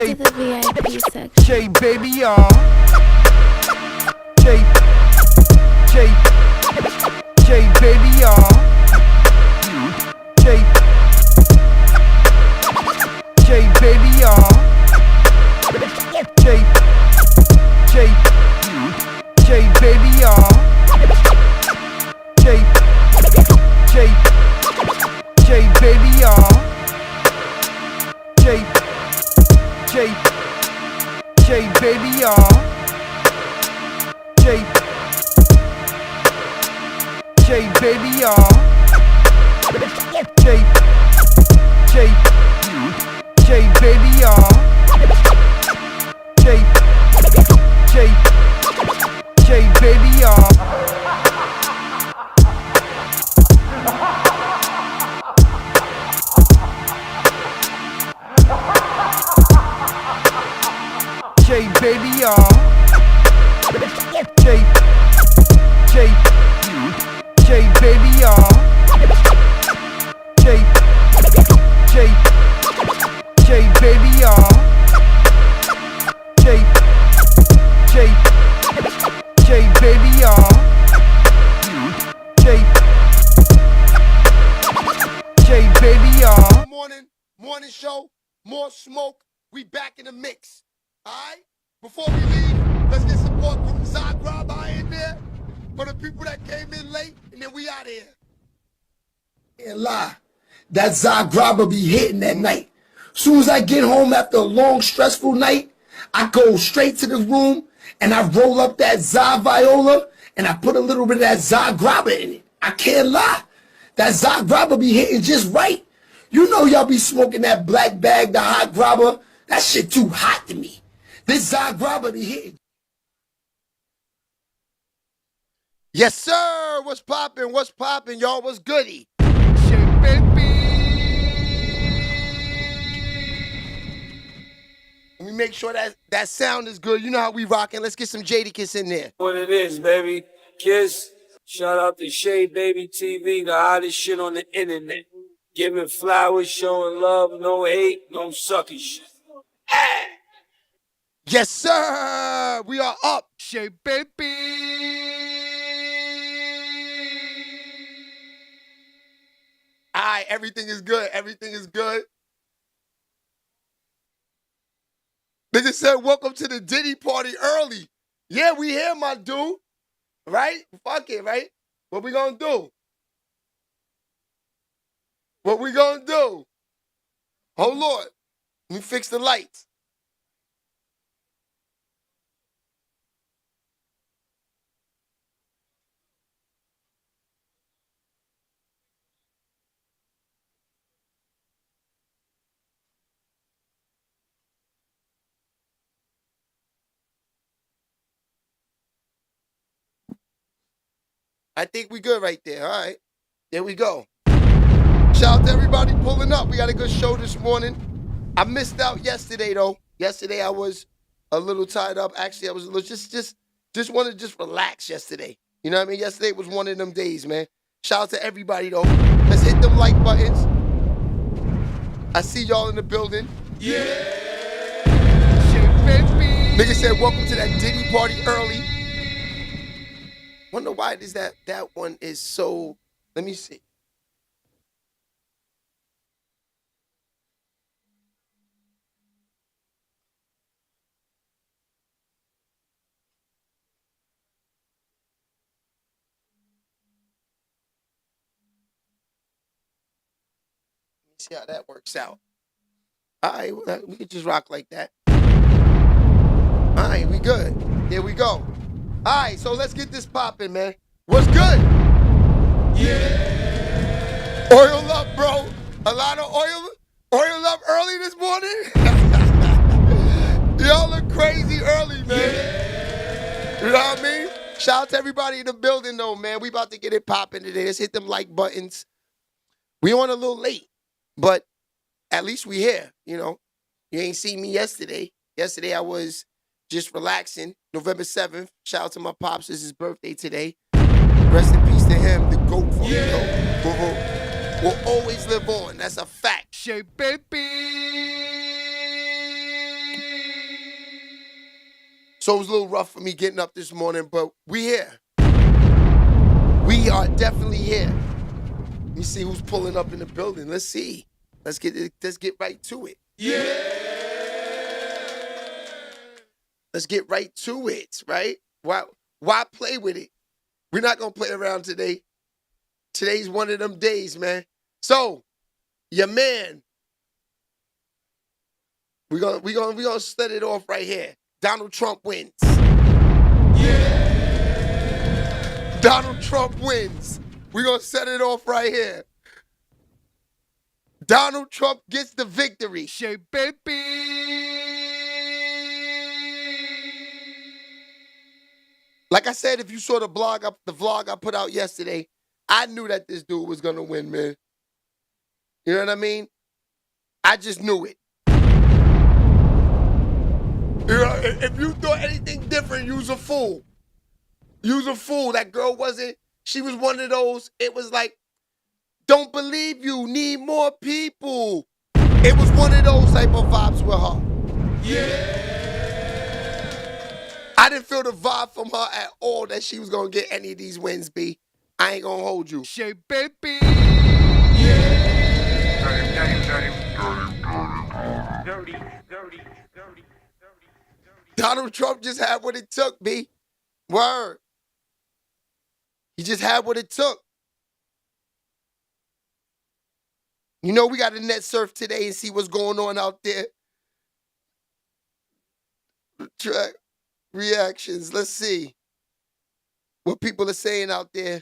To the VIP section. Sheababytv, y'all. Sheababytv, y'all. Sheababytv, y'all. Sheababytv, y'all. Sheababytv, y'all. Sheababytv, y'all. Sheababytv, y'all. Sheababytv, y'all. Sheababytv, y'all. Sheababytv, y'all. Sheababytv, y'all. Sheababytv, y'all. Sheababytv, y'all. Sheababytv, y'all. Morning show, more smoke. We back in the mix. Alright? Before we leave, let's get support from Zagraba in there. For the people that came in late, and then we out of here. Can't lie. That Zagraba be hitting that night. Soon as I get home after a long, stressful night, I go straight to the room and I roll up that Za viola and I put a little bit of that Zagraba in it. I can't lie. That Zagraba be hitting just right. You know y'all be smoking that black bag, the hot grabba. That shit too hot to me. This Zagraba be hitting. Yes, sir. What's poppin'? What's poppin', y'all? What's goody? Let me make sure that sound is good. You know how we rockin'. Let's get some Jadakiss in there. What it is, baby. Kiss. Shout out to Sheababytv, the hottest shit on the internet. Giving flowers, showing love, no hate, no sucky shit. Yes, sir. We are up. Sheababytv. All right, everything is good. Everything is good. Nigga said, welcome to the Diddy party early. Yeah, we here, my dude. Right? Fuck it, right? What we gonna do? What we gonna do? Oh, Lord. Let me fix the lights. I think we good right there. All right. There we go. Shout out to everybody pulling up. We got a good show this morning. I missed out yesterday, though. Yesterday, I was a little tied up. Actually, I was a little just wanted to just relax yesterday. You know what I mean? Yesterday was one of them days, man. Shout out to everybody, though. Let's hit them like buttons. I see y'all in the building. Yeah. Nigga said, welcome to that Diddy party early. Wonder why is that one is so, let me see. Let me see how that works out. All right, we could just rock like that. All right, we good. There we go. All right, so let's get this popping, man. What's good? Yeah. Oil up, bro. A lot of oil up early this morning. Y'all look crazy early, man. Yeah. You know what I mean? Shout out to everybody in the building, though, man. We about to get it popping today. Let's hit them like buttons. We on a little late, but at least we here, you know. You ain't seen me yesterday. Yesterday I was just relaxing. November 7th. Shout out to my pops. It's his birthday today. Rest in peace to him, the GOAT for me, though. Will always live on. That's a fact. Sheababytv. So it was a little rough for me getting up this morning, but we here. We are definitely here. Let me see who's pulling up in the building. Let's see. Let's get right to it. Yeah. Let's get right to it, right? Why play with it? We're not gonna play around today. Today's one of them days, man. So, your man, we're gonna set it off right here. Donald Trump wins. Yeah. Donald Trump wins. We're gonna set it off right here. Donald Trump gets the victory. Sheababytv. Like I said, if you saw the vlog I put out yesterday, I knew that this dude was gonna win, man. You know what I mean? I just knew it. You know, if you thought anything different, you's a fool. You's a fool. That girl wasn't. She was one of those. It was like, don't believe you. Need more people. It was one of those type of vibes with her. Yeah. I didn't feel the vibe from her at all that she was going to get any of these wins, B. I ain't going to hold you. Sheababytv. Dirty. Donald Trump just had what it took, B. Word. He just had what it took. You know, we got to net surf today and see what's going on out there. Track reactions. Let's see what people are saying out there.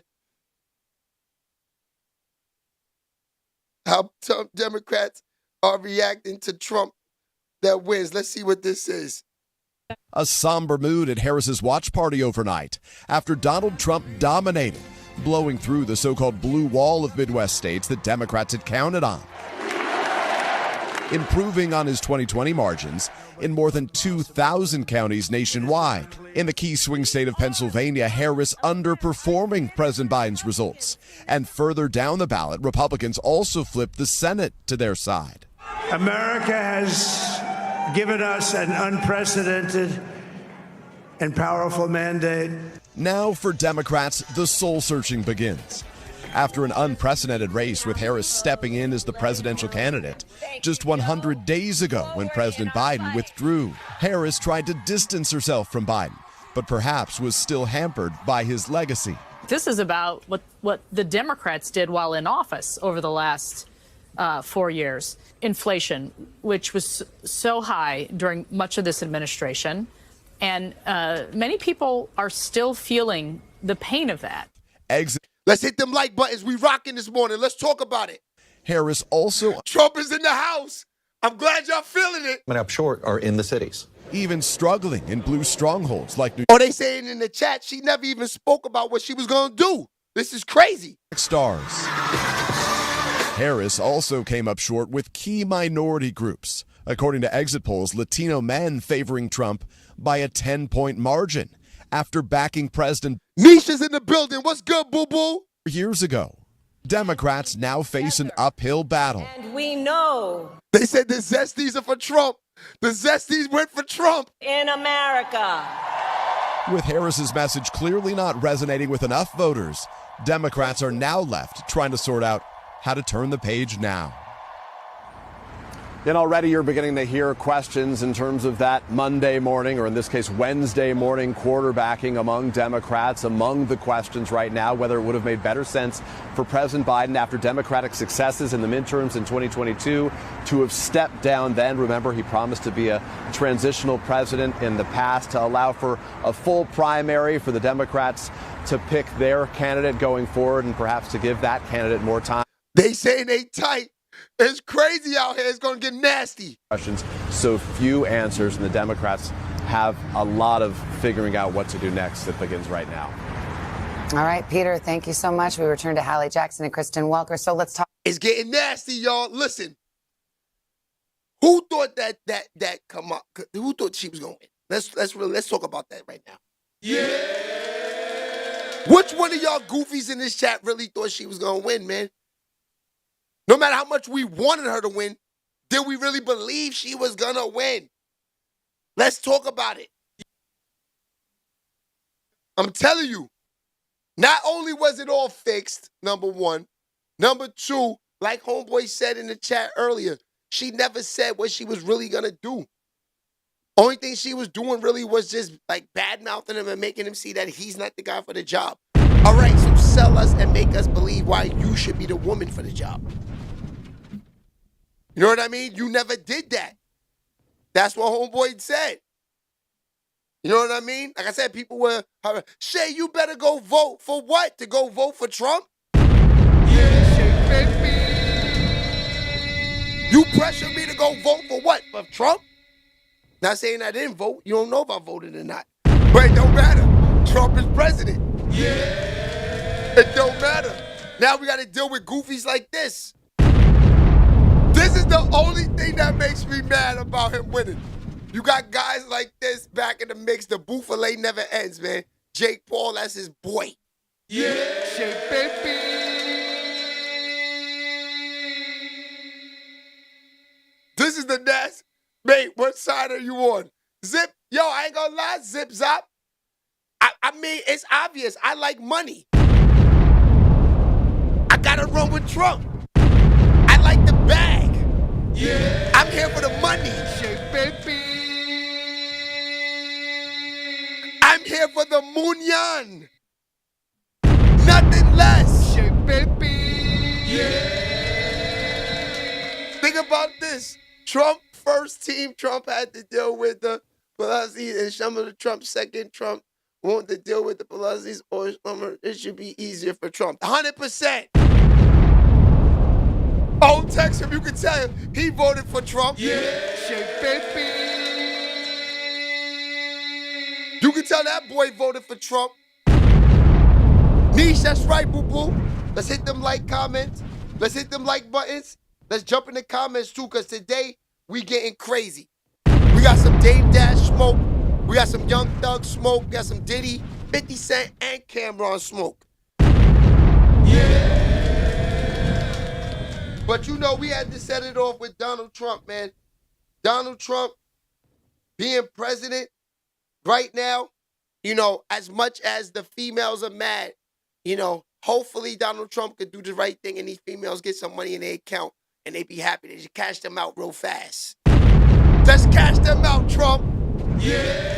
How Democrats are reacting to Trump that wins. Let's see what this is. A somber mood at Harris's watch party overnight after Donald Trump dominated, blowing through the so-called blue wall of Midwest states that Democrats had counted on. Improving on his 2020 margins in more than 2,000 counties nationwide. In the key swing state of Pennsylvania, Harris underperforming President Biden's results. And further down the ballot, Republicans also flipped the Senate to their side. America has given us an unprecedented and powerful mandate. Now for Democrats, the soul-searching begins. After an unprecedented race with Harris stepping in as the presidential candidate, just 100 days ago when President Biden withdrew, Harris tried to distance herself from Biden, but perhaps was still hampered by his legacy. This is about what the Democrats did while in office over the last 4 years. Inflation, which was so high during much of this administration, and many people are still feeling the pain of that. Let's hit them like buttons. We rocking this morning. Let's talk about it. Harris also Trump is in the house. I'm glad y'all feeling it. Coming up short are in the cities. even struggling in blue strongholds like New Or they saying in the chat she never even spoke about what she was going to do. This is crazy. York stars. Harris also came up short with key minority groups. According to exit polls, Latino men favoring Trump by a 10-point margin after backing President Nisha's in the building. What's good, boo-boo? years ago. Democrats now face an uphill battle. And we know They said the Zesties are for Trump. The Zesties went for Trump. in America, With Harris's message clearly not resonating with enough voters, Democrats are now left trying to sort out how to turn the page now. And already you're beginning to hear questions in terms of that Monday morning, or in this case, Wednesday morning quarterbacking among Democrats. Among the questions right now, whether it would have made better sense for President Biden after Democratic successes in the midterms in 2022 to have stepped down then. Remember, he promised to be a transitional president in the past to allow for a full primary for the Democrats to pick their candidate going forward and perhaps to give that candidate more time. They saying they tight. It's crazy out here. It's going to get nasty. Questions, so few answers, and the Democrats have a lot of figuring out what to do next that begins right now. All right, Peter, thank you so much. We return to Hallie Jackson and Kristen Welker. So let's talk. It's getting nasty, y'all. Listen. Who thought that come up? Who thought she was going to win? Let's talk about that right now. Yeah. Which one of y'all goofies in this chat really thought she was going to win, man? No matter how much we wanted her to win, did we really believe she was going to win? Let's talk about it. I'm telling you. Not only was it all fixed, number one. Number two, like Homeboy said in the chat earlier, she never said what she was really going to do. Only thing she was doing really was just like bad-mouthing him and making him see that he's not the guy for the job. All right, so sell us and make us believe why you should be the woman for the job. You know what I mean? You never did that. That's what Homeboy said. You know what I mean? Like I said, people were, Shay, you better go vote for what? To go vote for Trump? Yeah, Shay, baby. You pressure me to go vote for what? For Trump? Not saying I didn't vote. You don't know if I voted or not. But it don't matter. Trump is president. Yeah. It don't matter. Now we got to deal with goofies like this. This is the only thing that makes me mad about him winning. You got guys like this back in the mix. The Buffalo never ends, man. Jake Paul, that's his boy. Yeah, Shay, baby. This is the Nas. Mate, what side are you on? Zip, yo, I ain't gonna lie, Zip Zop. I mean, it's obvious. I like money. I gotta run with Trump. I like the bag. Yeah. I'm here for the money. Shay, baby. I'm here for the Munyan. Nothing less. Shay, baby. Yeah. Think about this. Trump first team, Trump had to deal with the Pelosi, and some of the Trump second, Trump won't to deal with the Pelosi's, or it should be easier for Trump. 100%. Oh, text him, you can tell him he voted for Trump. Yeah, Shay, baby. You can tell that boy voted for Trump. Niche, that's right, boo-boo. Let's hit them like comments. Let's hit them like buttons. Let's jump in the comments, too, because today we getting crazy. We got some Dame Dash smoke. We got some Young Thug smoke. We got some Diddy, 50 Cent, and Cameron smoke. Yeah. But you know, we had to set it off with Donald Trump, man. Donald Trump being president right now, you know, as much as the females are mad, you know, hopefully Donald Trump could do the right thing and these females get some money in their account and they be happy. They just cash them out real fast. Let's cash them out, Trump. Yeah.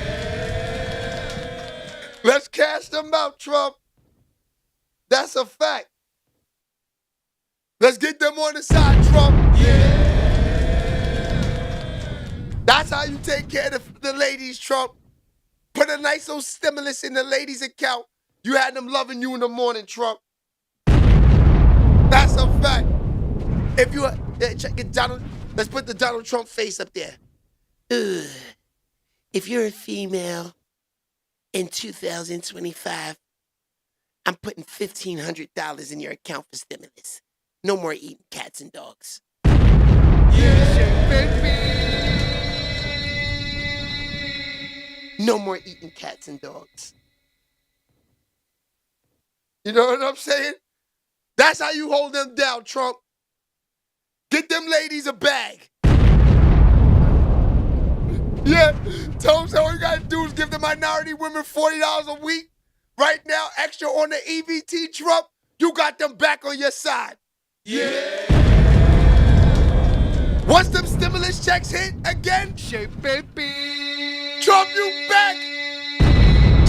Let's cash them out, Trump. That's a fact. Let's get them on the side, Trump. Yeah. That's how you take care of the ladies, Trump. Put a nice little stimulus in the ladies' account. You had them loving you in the morning, Trump. That's a fact. If you check it, Donald, let's put the Donald Trump face up there. Ugh. If you're a female in 2025, I'm putting $1,500 in your account for stimulus. No more eating cats and dogs. Yeah, Shay, baby. No more eating cats and dogs. You know what I'm saying? That's how you hold them down, Trump. Get them ladies a bag. Yeah, tell them all you gotta do is give the minority women $40 a week. Right now, extra on the EBT, Trump. You got them back on your side. Yeah. Once them stimulus checks hit again, Shay, baby. Trump, you back.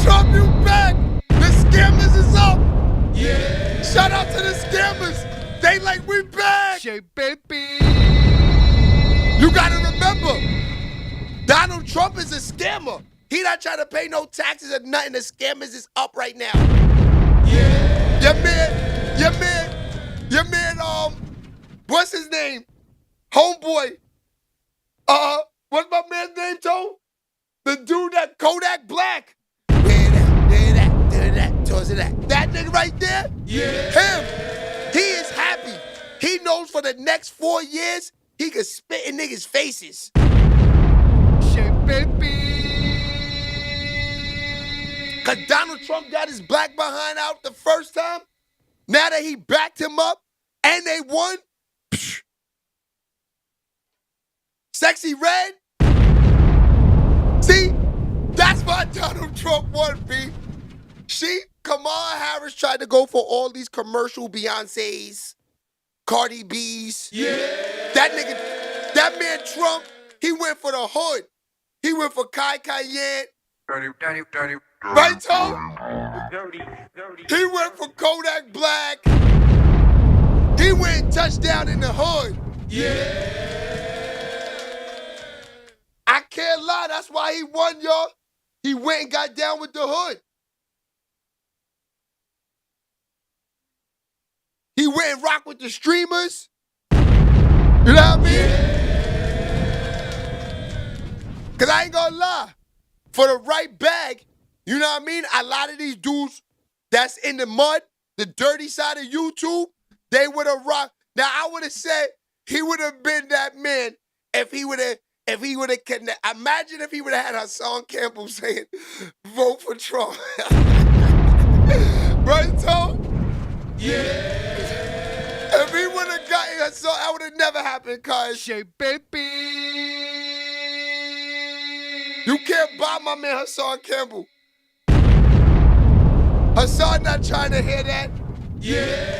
Trump, you back. The scammers is up. Yeah. Shout out to the scammers. They like, we back. Shay, baby. You gotta remember, Donald Trump is a scammer. He not trying to pay no taxes or nothing. The scammers is up right now. Yeah. Your man, what's his name? Homeboy. What's my man's name, Toe? The dude that Kodak Black. That nigga right there? Yeah. Him. He is happy. He knows for the next 4 years, he can spit in niggas' faces. Shay, baby. Because Donald Trump got his black behind out the first time. Now that he backed him up and they won. Psh. Sexy Red. See? That's why Donald Trump won, B. tried to go for all these commercial Beyoncé's, Cardi B's. Yeah. That man Trump, he went for the hood. He went for Kai Cayenne. Dirty. Right, Tom? Dirty. He went for Kodak Black. He went touchdown in the hood. Yeah. I can't lie. That's why he won, y'all. He went and got down with the hood. He went and rocked with the streamers. You know what I mean? Because I ain't gonna lie. For the right bag, you know what I mean? A lot of these dudes that's in the mud, the dirty side of YouTube, they would have rocked. Now, I would have said he would have been that man if he would have connected. Imagine if he would have had Hassan Campbell saying, vote for Trump. Right, Tom? Yeah. If he would have gotten Hassan, that would have never happened, cuz. Sheababytv. You can't buy my man Hassan Campbell. Hassan not trying to hear that. Yeah.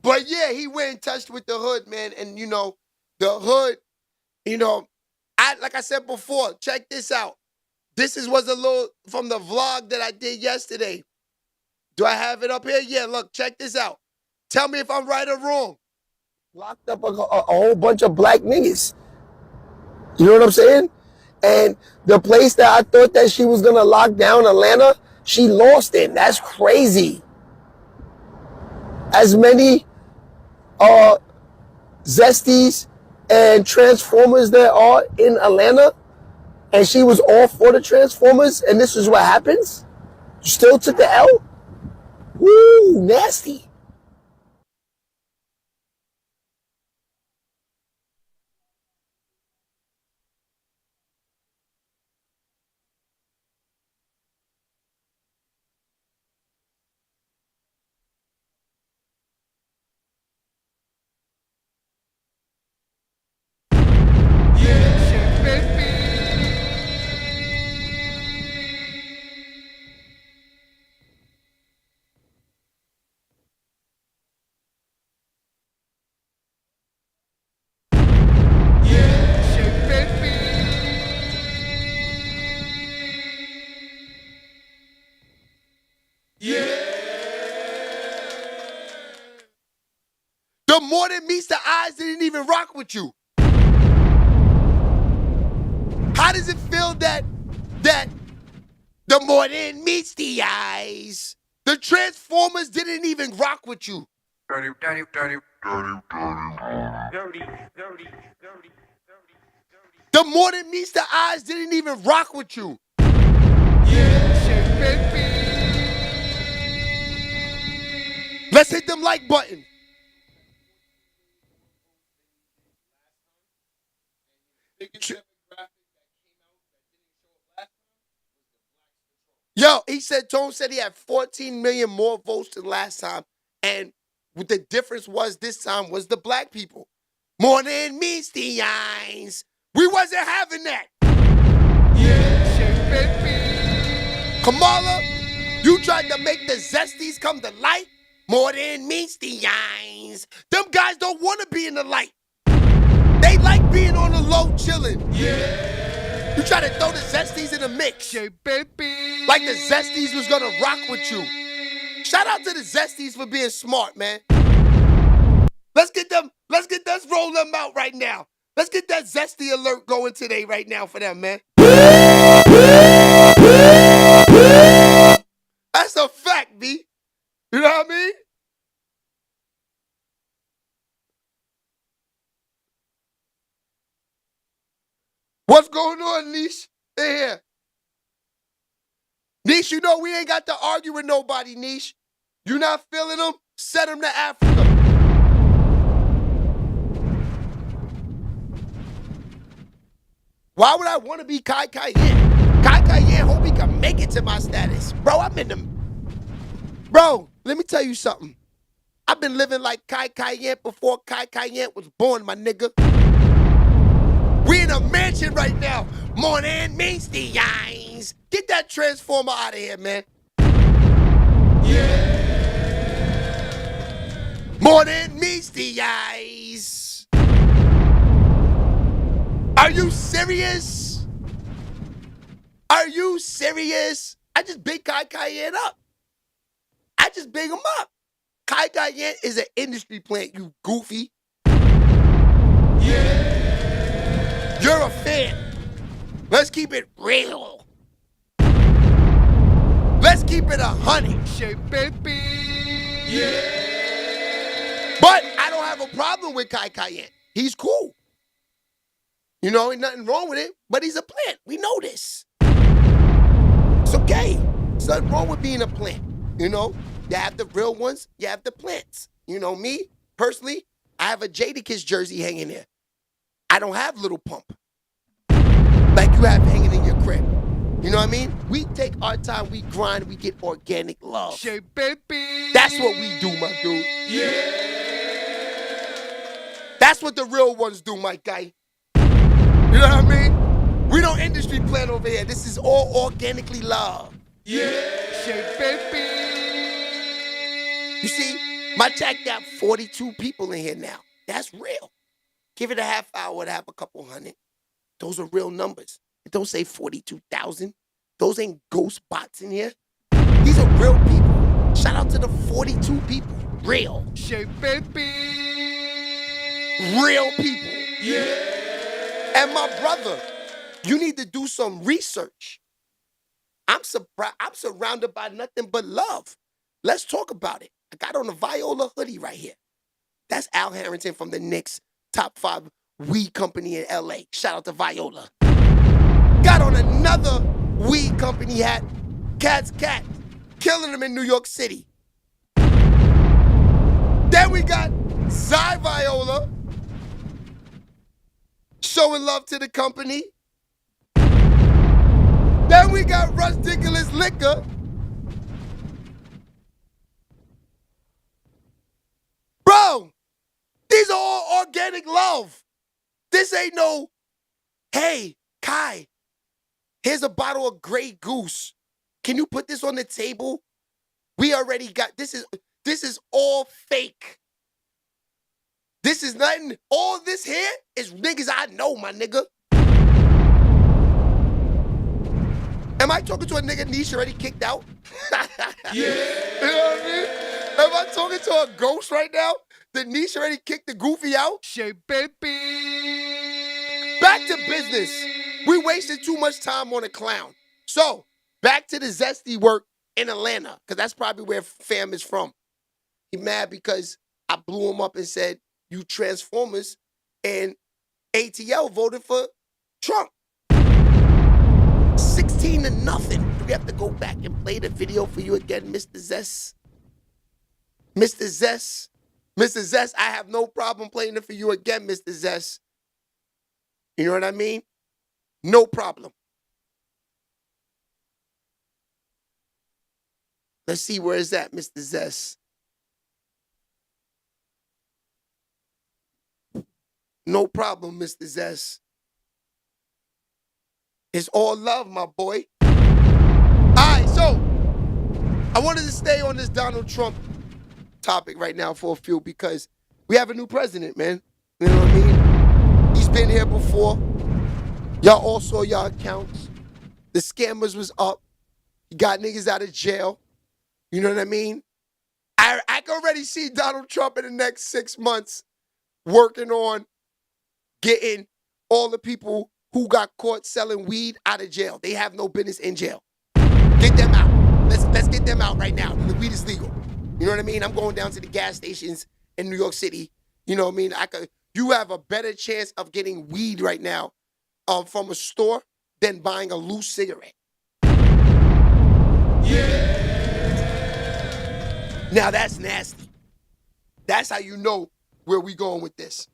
But yeah, he went and touched with the hood, man. And you know, the hood, you know, like I said before, check this out. This was a little from the vlog that I did yesterday. Do I have it up here? Yeah, look, check this out. Tell me if I'm right or wrong. Locked up a whole bunch of black niggas. You know what I'm saying? And the place that I thought that she was going to lock down, Atlanta, she lost it. That's crazy. As many Zesties and Transformers there are in Atlanta, and she was all for the Transformers, and this is what happens? You still took the L? Woo, nasty. The more than meets the eyes didn't even rock with you. How does it feel that the more than meets the eyes, the Transformers didn't even rock with you? Dirty. The more than meets the eyes didn't even rock with you. Let's hit them like button. Yo, Tone said he had 14 million more votes than last time. And what the difference was this time was the black people. More than meets the eyes. We wasn't having that. Kamala, you tried to make the Zesties come to light. More than meets the eyes. Them guys don't want to be in the light. They like being on the low chilling. Yeah. You try to throw the Zesties in the mix. Like the Zesties was gonna rock with you. Shout out to the Zesties for being smart, man. Let's roll them out right now. Let's get that Zesty alert going today right now for them, man. That's a fact, B. You know what I mean? What's going on, Niche? In here. Niche, you know we ain't got to argue with nobody, Niche. You not feeling them? Send them to Africa. Why would I want to be Kai Cayenne? Kai Cayenne hope he can make it to my status. Bro, I'm in them. Bro, let me tell you something. I've been living like Kai Cayenne before Kai Cayenne was born, my nigga. We in a mansion right now. More than meets the eyes. Get that Transformer out of here, man. More than meets the eyes. Are you serious? Are you serious? I just big Kai Cayenne up. I just big him up. Kai Cayenne is an industry plant, you goofy. You're a fan. Let's keep it real. Let's keep it 100. Sheababytv. But I don't have a problem with Kai Cayenne. He's cool. You know, ain't nothing wrong with it, but he's a plant. We know this. It's okay. There's nothing wrong with being a plant. You know, you have the real ones, you have the plants. You know, me, personally, I have a Jadakiss jersey hanging there. I don't have Little Pump like you have hanging in your crib. You know what I mean? We take our time, we grind, we get organic love. Sheababytv. That's what we do, my dude. That's what the real ones do, my guy. You know what I mean? We don't industry plan over here. This is all organically love. Sheababytv. You see, my chat got 42 people in here now. That's real. Give it a half hour to have a couple hundred. Those are real numbers. It don't say 42,000. Those ain't ghost bots in here. These are real people. Shout out to the 42 people. Real. Sheababytv. Real people. And my brother, you need to do some research. I'm surrounded by nothing but love. Let's talk about it. I got on a Viola hoodie right here. That's Al Harrington from the Knicks, top 5 weed company in LA. Shout out to Viola. Got on another weed company hat, Cat's Cat, killing them in New York City. Then we got Zy Viola, showing love to the company. Then we got Russ Dickolas Liquor. Bro, these are all organic love. This ain't no, hey, Kai, here's a bottle of Grey Goose. Can you put this on the table? We already got, this is all fake. This is nothing, all this here is niggas I know, my nigga. Am I talking to a nigga Niche already kicked out? You know what I mean? Am I talking to a ghost right now? The Niche already kicked the goofy out? Sheababytv. Back to business. We wasted too much time on a clown. So, back to the zesty work in Atlanta, because that's probably where fam is from. He mad because I blew him up and said, you Transformers, and ATL voted for Trump. 16-0. Do we have to go back and play the video for you again, Mr. Zest? Mr. Zest? Mr. Zest, I have no problem playing it for you again, Mr. Zest. You know what I mean? No problem. Let's see where it's at, Mr. Zest. No problem, Mr. Zest. It's all love, my boy. All right, so I wanted to stay on this Donald Trump topic right now for a few because we have a new president, man. You know what I mean? He's been here before. Y'all all saw y'all accounts. The scammers was up. He got niggas out of jail. You know what I mean? I can already see Donald Trump in the next 6 months working on getting all the people who got caught selling weed out of jail. They have no business in jail. Get them out. Let's get them out right now. The weed is legal. You know what I mean? I'm going down to the gas stations in New York City. You know what I mean? You have a better chance of getting weed right now from a store than buying a loose cigarette. Now that's nasty. That's how you know where we going with this.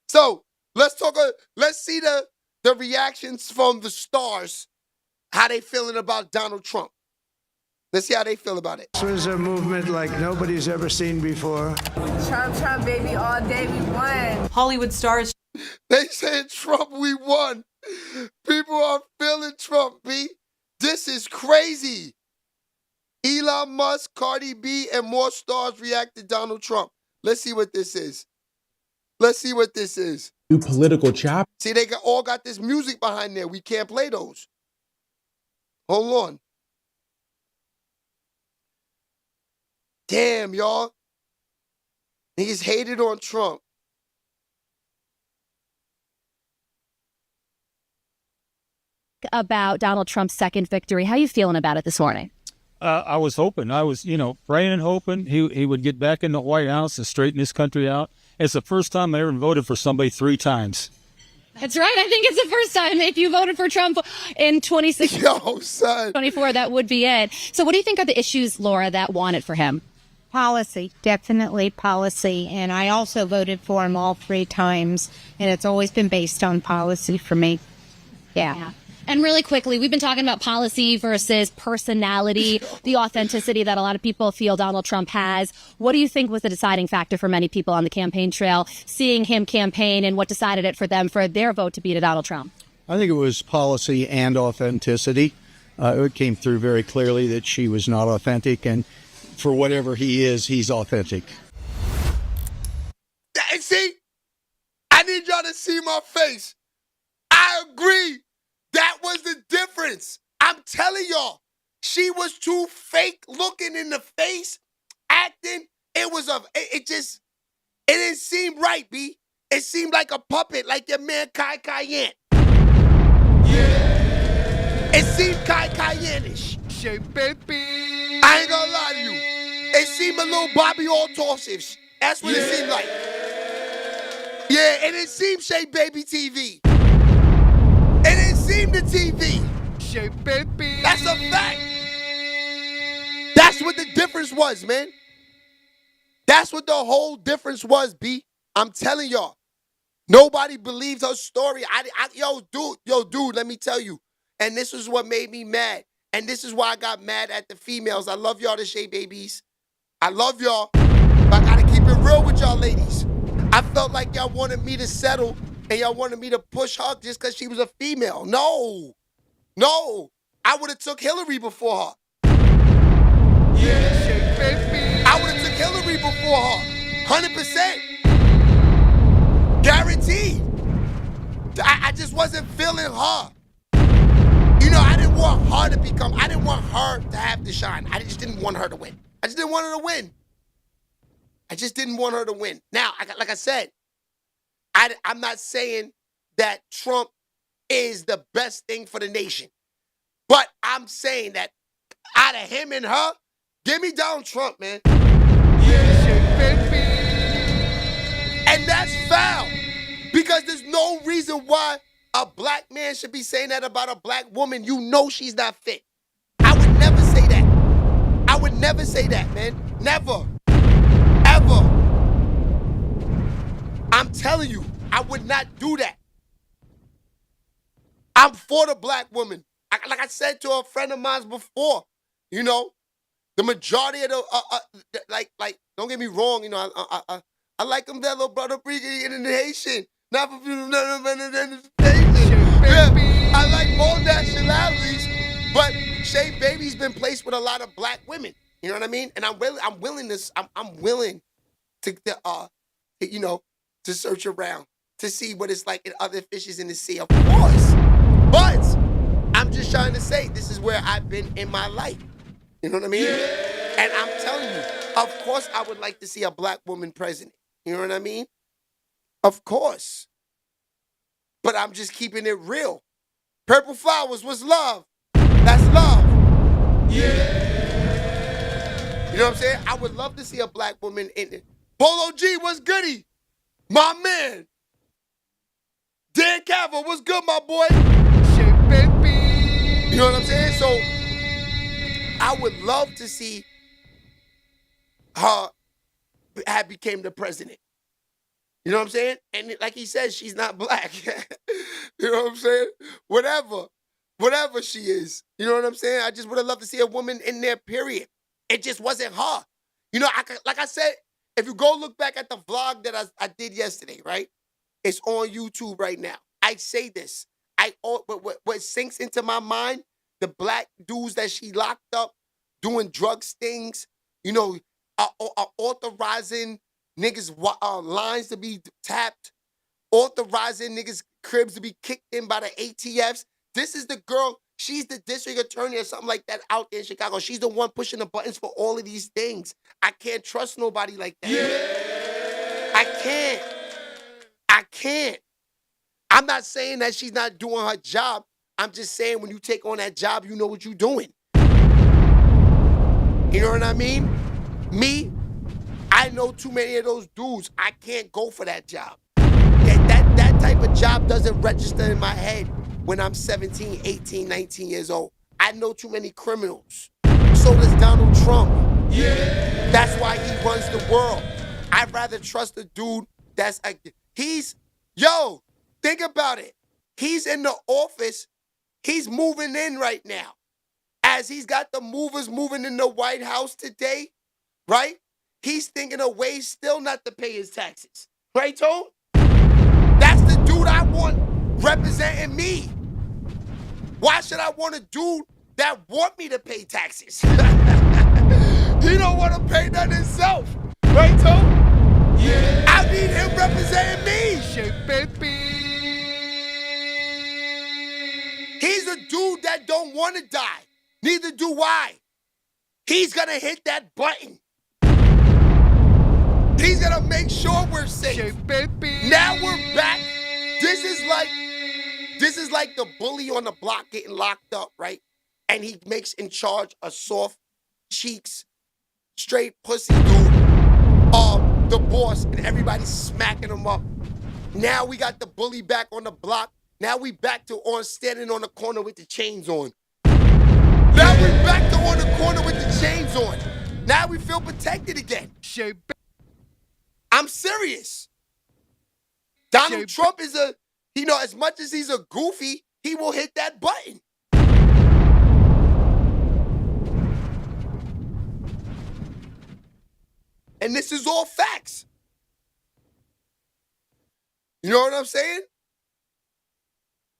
So let's see the reactions from the stars, how they feeling about Donald Trump. Let's see how they feel about it. This was a movement like nobody's ever seen before. Trump, Trump, baby, all day we won. Hollywood stars. They said Trump, we won. People are feeling Trump, B. This is crazy. Cardi B and more stars react to Donald Trump. Let's see what this is. Let's see what this is. New political chapter. See, they all got this music behind there. We can't play those. Hold on. Damn, y'all. Niggas hated on Trump. About Donald Trump's second victory. How are you feeling about it this morning? I was hoping. I was, praying and hoping he would get back in the White House and straighten this country out. It's the first time I ever voted for somebody 3 times. That's right. I think it's the first time. If you voted for Trump in 2016, Yo, son. 24, that would be it. So what do you think are the issues, Laura, that won it for him? Policy, definitely policy. And I also voted for him all 3 times. And it's always been based on policy for me. Yeah. And really quickly, we've been talking about policy versus personality, the authenticity that a lot of people feel Donald Trump has. What do you think was the deciding factor for many people on the campaign trail, seeing him campaign, and what decided it for them for their vote to be to Donald Trump? I think it was policy and authenticity. It came through very clearly that she was not authentic, and for whatever he is, he's authentic. And see, I need y'all to see my face. I agree. That was the difference. I'm telling y'all, she was too fake looking in the face, acting. It didn't seem right, B. It seemed like a puppet, like your man Kai Cayenne. Yeah. It seemed Kai Cayenne-ish. Sheababytv. I ain't gonna lie to you. It seemed a little Bobby All-Torsive. That's what it seemed like. Yeah, and it seemed Sheababytv. It didn't seem the TV. Sheababytv. That's a fact. That's what the difference was, man. That's what the whole difference was, B. I'm telling y'all. Nobody believes her story. Yo, dude, let me tell you. And this is what made me mad. And this is why I got mad at the females. I love y'all, the Sheababies. I love y'all. But I gotta keep it real with y'all ladies. I felt like y'all wanted me to settle and y'all wanted me to push her just because she was a female. No. I would have took Hillary before her. Yeah. I would have took Hillary before her. 100%. Guaranteed. I just wasn't feeling her. I didn't want her to have the shine. I just didn't want her to win. I just didn't want her to win. Now, like I said, I'm not saying that Trump is the best thing for the nation. But I'm saying that out of him and her, give me Donald Trump, man. And that's foul. Because there's no reason why a black man should be saying that about a black woman. You know she's not fit. I would never say that. I would never say that, man. Never. Ever. I'm telling you, I would not do that. I'm for the black woman. Like I said to a friend of mine before, the majority of the, don't get me wrong, I like them that little brother bringing in the nation. Not for people, I like all nationalities, but Sheababy's been placed with a lot of black women. You know what I mean? And I'm willing to search around to see what it's like in other fishes in the sea, of course. But I'm just trying to say this is where I've been in my life. You know what I mean? Yeah. And I'm telling you, of course I would like to see a black woman president. You know what I mean? Of course. But I'm just keeping it real. Purple flowers was love. That's love. Yeah. You know what I'm saying? I would love to see a black woman in it. Polo G, what's goody? My man. Dan Cavill, what's good, my boy? Sheababytv. You know what I'm saying? So I would love to see her have became the president. You know what I'm saying? And like he says, she's not black. You know what I'm saying? Whatever she is. You know what I'm saying? I just would have loved to see a woman in there, period. It just wasn't her. Like I said, if you go look back at the vlog that I did yesterday, right? It's on YouTube right now. I say this. What sinks into my mind, the black dudes that she locked up doing drug stings, authorizing niggas' lines to be tapped, authorizing niggas' cribs to be kicked in by the ATFs. This is the girl. She's the district attorney or something like that out there in Chicago. She's the one pushing the buttons for all of these things. I can't trust nobody like that. Yeah. I can't. I'm not saying that she's not doing her job. I'm just saying when you take on that job, you know what you're doing. You know what I mean? Me, I know too many of those dudes. I can't go for that job. That type of job doesn't register in my head when I'm 17, 18, 19 years old. I know too many criminals. So does Donald Trump. Yeah. That's why he runs the world. I'd rather trust a dude that's think about it. He's in the office. He's moving in right now. As he's got the movers moving in the White House today, right? He's thinking of ways still not to pay his taxes. Right, Tone? That's the dude I want representing me. Why should I want a dude that want me to pay taxes? He don't want to pay none himself. Right, Tone? Yeah. I need him representing me. Sheababytv. He's a dude that don't want to die. Neither do I. He's going to hit that button. He's going to make sure we're safe. Sheababytv. Now we're back. This is like the bully on the block getting locked up, right? And he makes in charge a soft cheeks, straight pussy dude, the boss, and everybody's smacking him up. Now we got the bully back on the block. Now we back to standing on the corner with the chains on. Now we back to on the corner with the chains on. Now we feel protected again. I'm serious. Donald Trump is as much as he's a goofy, he will hit that button. And this is all facts. You know what I'm saying?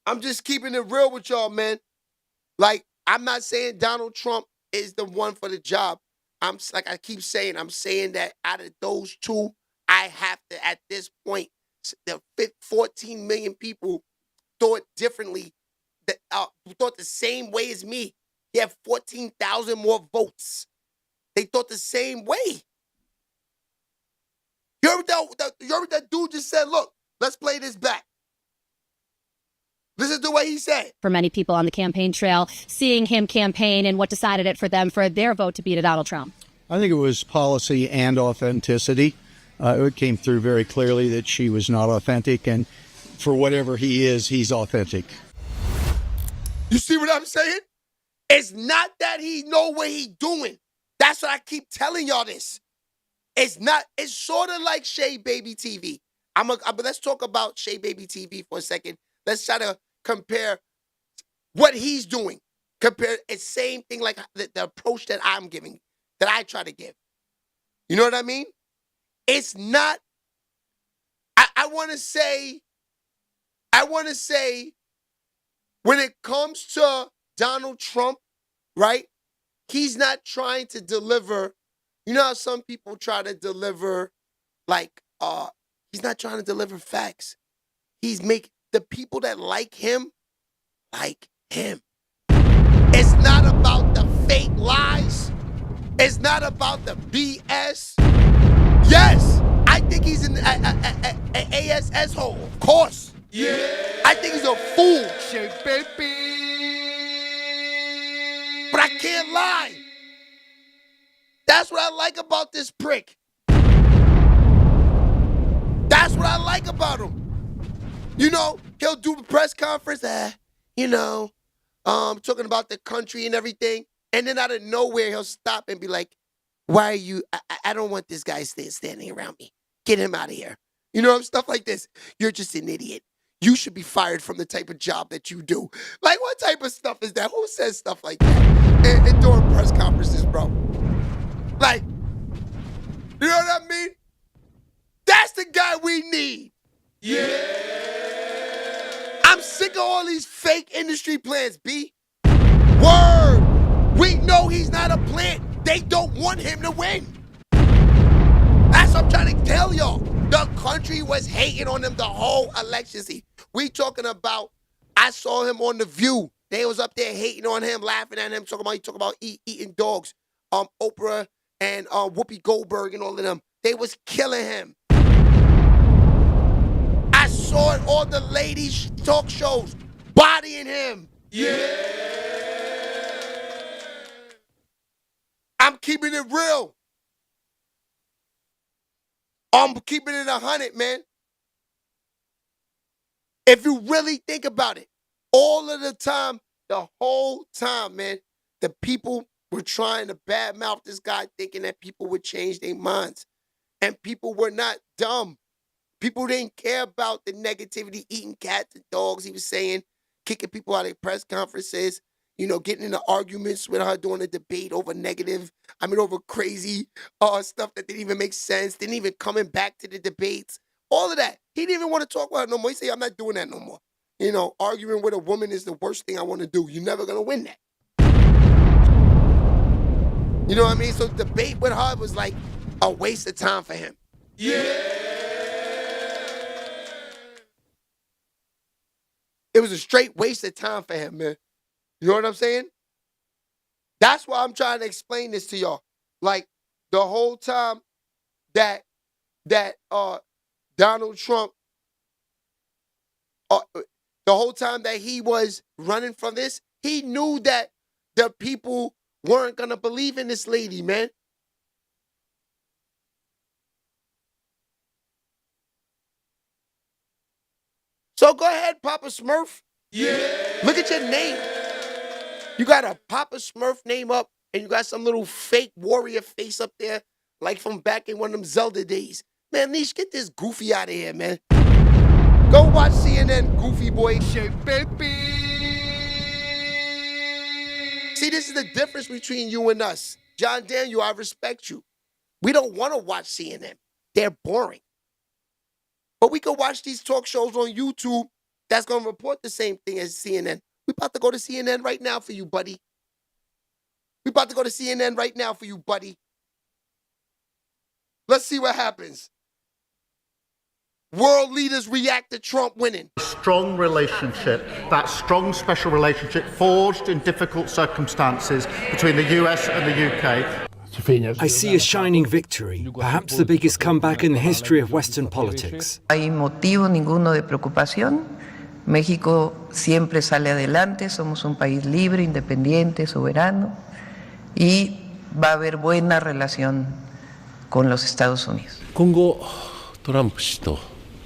I'm just keeping it real with y'all, man. Like, I'm not saying Donald Trump is the one for the job. I'm saying that out of those two, I have to, at this point, the 14 million people thought differently, thought the same way as me. He had 14,000 more votes. They thought the same way. You heard that dude just said, look, let's play this back. Listen to what he said. For many people on the campaign trail, seeing him campaign and what decided it for them for their vote to be to Donald Trump. I think it was policy and authenticity. It came through very clearly that she was not authentic, and for whatever he is, he's authentic. You see what I'm saying? It's not that he know what he doing. That's what I keep telling y'all this. It's sort of like Sheababytv. Let's talk about Sheababytv for a second. Let's try to compare what he's doing. Compare the same thing like the approach that I'm giving, that I try to give. You know what I mean? It's not, I want to say, when it comes to Donald Trump, right? He's not trying to deliver, you know how some people try to deliver, he's not trying to deliver facts. He's making the people that like him. It's not about the fake lies. It's not about the BS. Yes, I think he's an ASS hole, of course. Yeah. I think he's a fool. But I can't lie. That's what I like about this prick. That's what I like about him. You know, he'll do a press conference, talking about the country and everything. And then out of nowhere, he'll stop and be like, why are you, I don't want this guy standing around me. Get him out of here. You know, stuff like this. You're just an idiot. You should be fired from the type of job that you do. Like, what type of stuff is that? Who says stuff like that? And during press conferences, bro. Like, you know what I mean? That's the guy we need. Yeah. I'm sick of all these fake industry plans, B. Word. We know he's not a plant. They don't want him to win. That's what I'm trying to tell y'all. The country was hating on him the whole election. See, we talking about, I saw him on The View. They was up there hating on him, laughing at him, talking about eating dogs. Oprah and Whoopi Goldberg and all of them. They was killing him. I saw it on the ladies' talk shows, bodying him. Yeah. I'm keeping it real. I'm keeping it 100, man. If you really think about it, all of the time, the whole time, man, the people were trying to badmouth this guy thinking that people would change their minds. And people were not dumb. People didn't care about the negativity, eating cats and dogs, he was saying, kicking people out of press conferences, you know, getting into arguments with her during a debate over over crazy stuff that didn't even make sense, didn't even coming back to the debates, all of that. He didn't even want to talk about it no more. He said, I'm not doing that no more. You know, arguing with a woman is the worst thing I want to do. You're never going to win that. You know what I mean? So the debate with her was like a waste of time for him. Yeah. It was a straight waste of time for him, man. You know what I'm saying? That's why I'm trying to explain this to y'all. Like, the whole time that Donald Trump, the whole time that he was running from this, he knew that the people weren't going to believe in this lady, man. So go ahead, Papa Smurf. Yeah. Look at your name. You got a Papa Smurf name up, and you got some little fake warrior face up there, like from back in one of them Zelda days. Man, Nish, get this goofy out of here, man. Go watch CNN, goofy boy. Sheababytv. See, this is the difference between you and us. John Daniel, I respect you. We don't want to watch CNN. They're boring. But we can watch these talk shows on YouTube that's going to report the same thing as CNN. We about to go to CNN right now for you, buddy. We about to go to CNN right now for you, buddy. Let's see what happens. World leaders react to Trump winning. Strong relationship, that strong special relationship forged in difficult circumstances between the US and the UK. I see a shining victory, perhaps the biggest comeback in the history of Western politics. Hay motivo ninguno de preocupación. México siempre sale adelante, somos un país libre, independiente, soberano y va a haber buena relación con los Estados Unidos. 今後トランプ氏と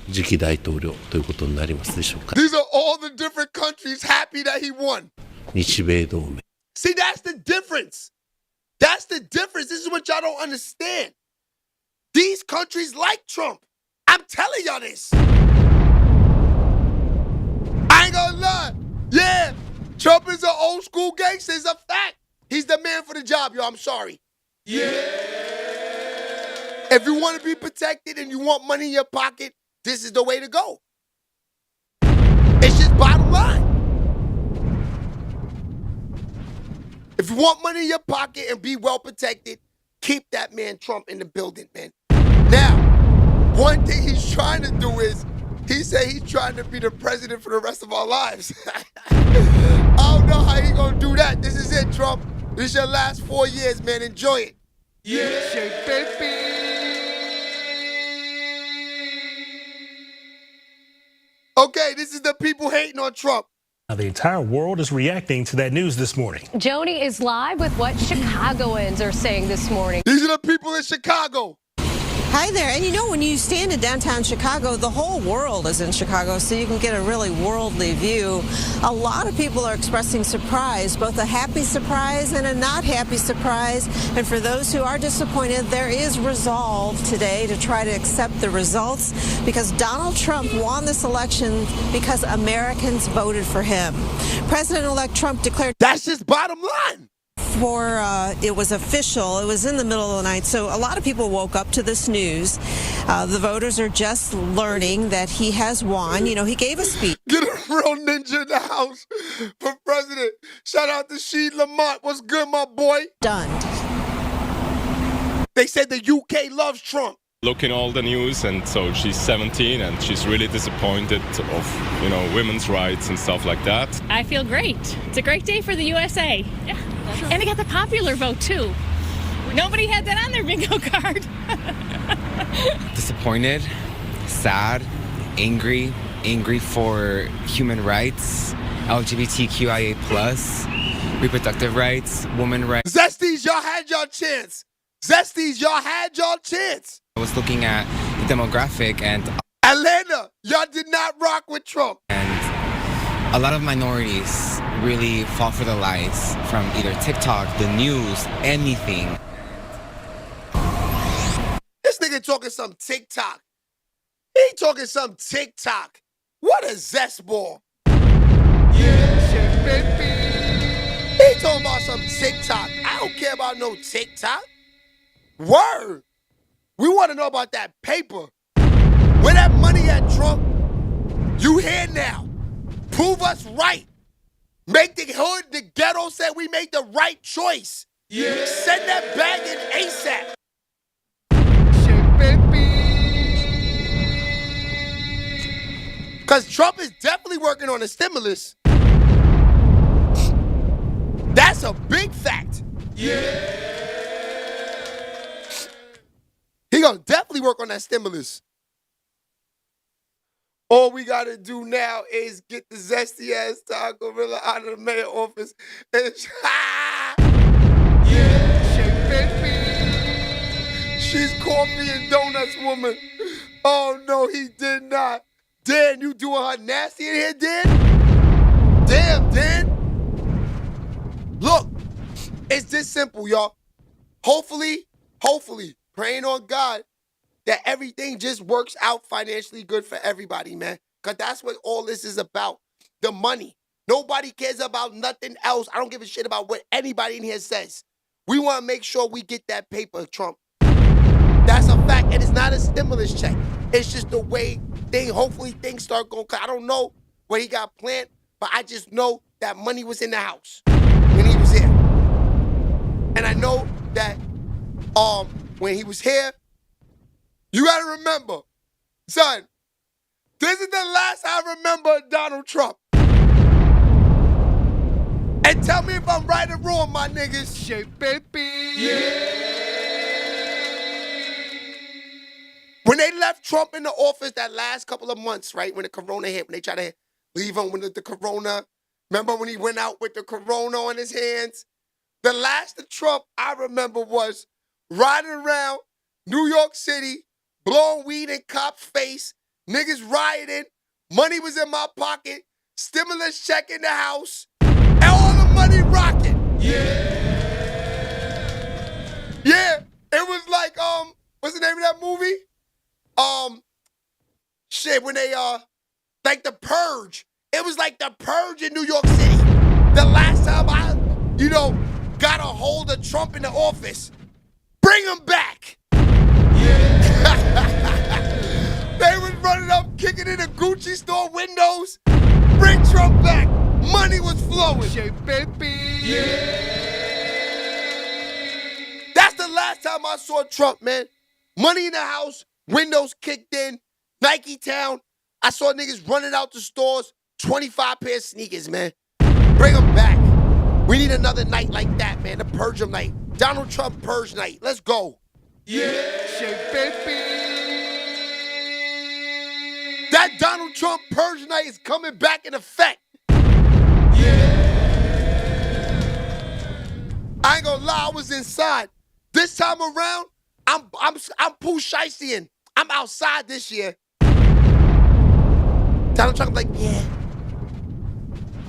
次期大統領ということになりますでしょうか。 These are all the different countries happy that he won. 日米同盟。 See, that's the difference. That's the difference. This is what y'all don't understand. These countries like Trump. I'm telling y'all this. I ain't gonna lie. Yeah, Trump is an old school gangster. It's a fact. He's the man for the job, yo. I'm sorry. Yeah. If you want to be protected and you want money in your pocket, this is the way to go. It's just bottom line. If you want money in your pocket and be well protected, keep that man Trump in the building, man. Now, one thing he's trying to do is, he said he's trying to be the president for the rest of our lives. I don't know how he's going to do that. This is it, Trump. This is your last 4 years, man. Enjoy it. Yeah, Sheababytv. Okay, this is the people hating on Trump. Now, the entire world is reacting to that news this morning. Joni is live with what Chicagoans are saying this morning. These are the people in Chicago. Hi there. And you know, when you stand in downtown Chicago, the whole world is in Chicago, so you can get a really worldly view. A lot of people are expressing surprise, both a happy surprise and a not happy surprise. And for those who are disappointed, there is resolve today to try to accept the results because Donald Trump won this election because Americans voted for him. President-elect Trump declared... That's just bottom line. It was official. It was in the middle of the night, so a lot of people woke up to this news. The voters are just learning that he has won. You know, he gave a speech. Get a real ninja in the house for president. Shout out to Sheed Lamont. What's good, my boy? Stunned. They said the UK loves Trump. Looking all the news, and so she's 17 and she's really disappointed of, women's rights and stuff like that. I feel great. It's a great day for the USA. Yeah. And they got the popular vote too. Nobody had that on their bingo card. Disappointed, sad, angry for human rights, LGBTQIA+, reproductive rights, women rights. Zesties, y'all had your chance. Zesties, y'all had your chance. I was looking at the demographic, and Atlanta, y'all did not rock with Trump. And a lot of minorities really fall for the lies from either TikTok, the news, anything. This nigga talking some TikTok. He talking some TikTok. What a zest ball. He talking about some TikTok. I don't care about no TikTok. Word. We want to know about that paper. Where that money at, Trump? You here now. Prove us right. Make the hood, the ghetto say we made the right choice. Yeah. Send that bag in ASAP. Because Trump is definitely working on a stimulus. That's a big fact. Yeah. He gonna definitely work on that stimulus. All we gotta do now is get the zesty ass Todd Gorilla out of the mayor office and she's coffee and donuts woman. Oh no, he did not. Dan, you doing her nasty in here, Dan? Damn, Dan. Look, it's this simple, y'all. Hopefully, praying on God that everything just works out financially good for everybody, man. Because that's what all this is about. The money. Nobody cares about nothing else. I don't give a shit about what anybody in here says. We want to make sure we get that paper, Trump. That's a fact. And it's not a stimulus check. It's just the way hopefully things start going. Cause I don't know what he got planned, but I just know that money was in the house when he was here. And I know that when he was here, you gotta remember, son, this is the last I remember Donald Trump. And tell me if I'm right or wrong, my niggas. When they left Trump in the office that last couple of months, right, when the corona hit, when they tried to leave him with the corona, remember when he went out with the corona on his hands? The last of Trump I remember was riding around New York City, blowing weed in cops' face, niggas rioting, money was in my pocket, stimulus check in the house, and all the money rocking. Yeah, it was like, what's the name of that movie? When they, like The Purge. It was like The Purge in New York City. The last time I, got a hold of Trump in the office. Bring him back. They was running up, kicking in the Gucci store windows. Bring Trump back. Money was flowing. That's the last time I saw Trump, man. Money in the house, windows kicked in, Nike Town. I saw niggas running out the stores, 25 pair of sneakers, man. Bring them back. We need another night like that, man. The Purge night. Donald Trump Purge night. Let's go. That Donald Trump Purge night is coming back in effect. I ain't gonna lie, I was inside. This time around, I'm Pooh Shiesty-ing. I'm outside this year. Donald Trump like, yeah.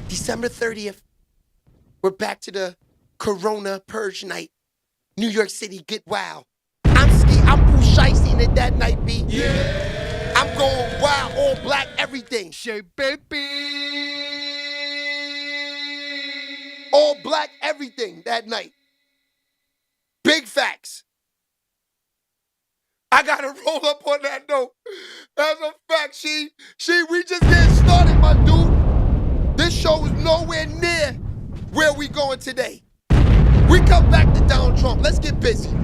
December 30th, we're back to the Corona Purge night. New York City, get wild. I'm Pooh Shiesty-ing it that night, B. Yeah. I'm going wild, all black, everything. All black, everything that night. Big facts. I gotta roll up on that note. That's a fact, we just getting started, my dude. This show is nowhere near where we going today. We come back to Donald Trump. Let's get busy.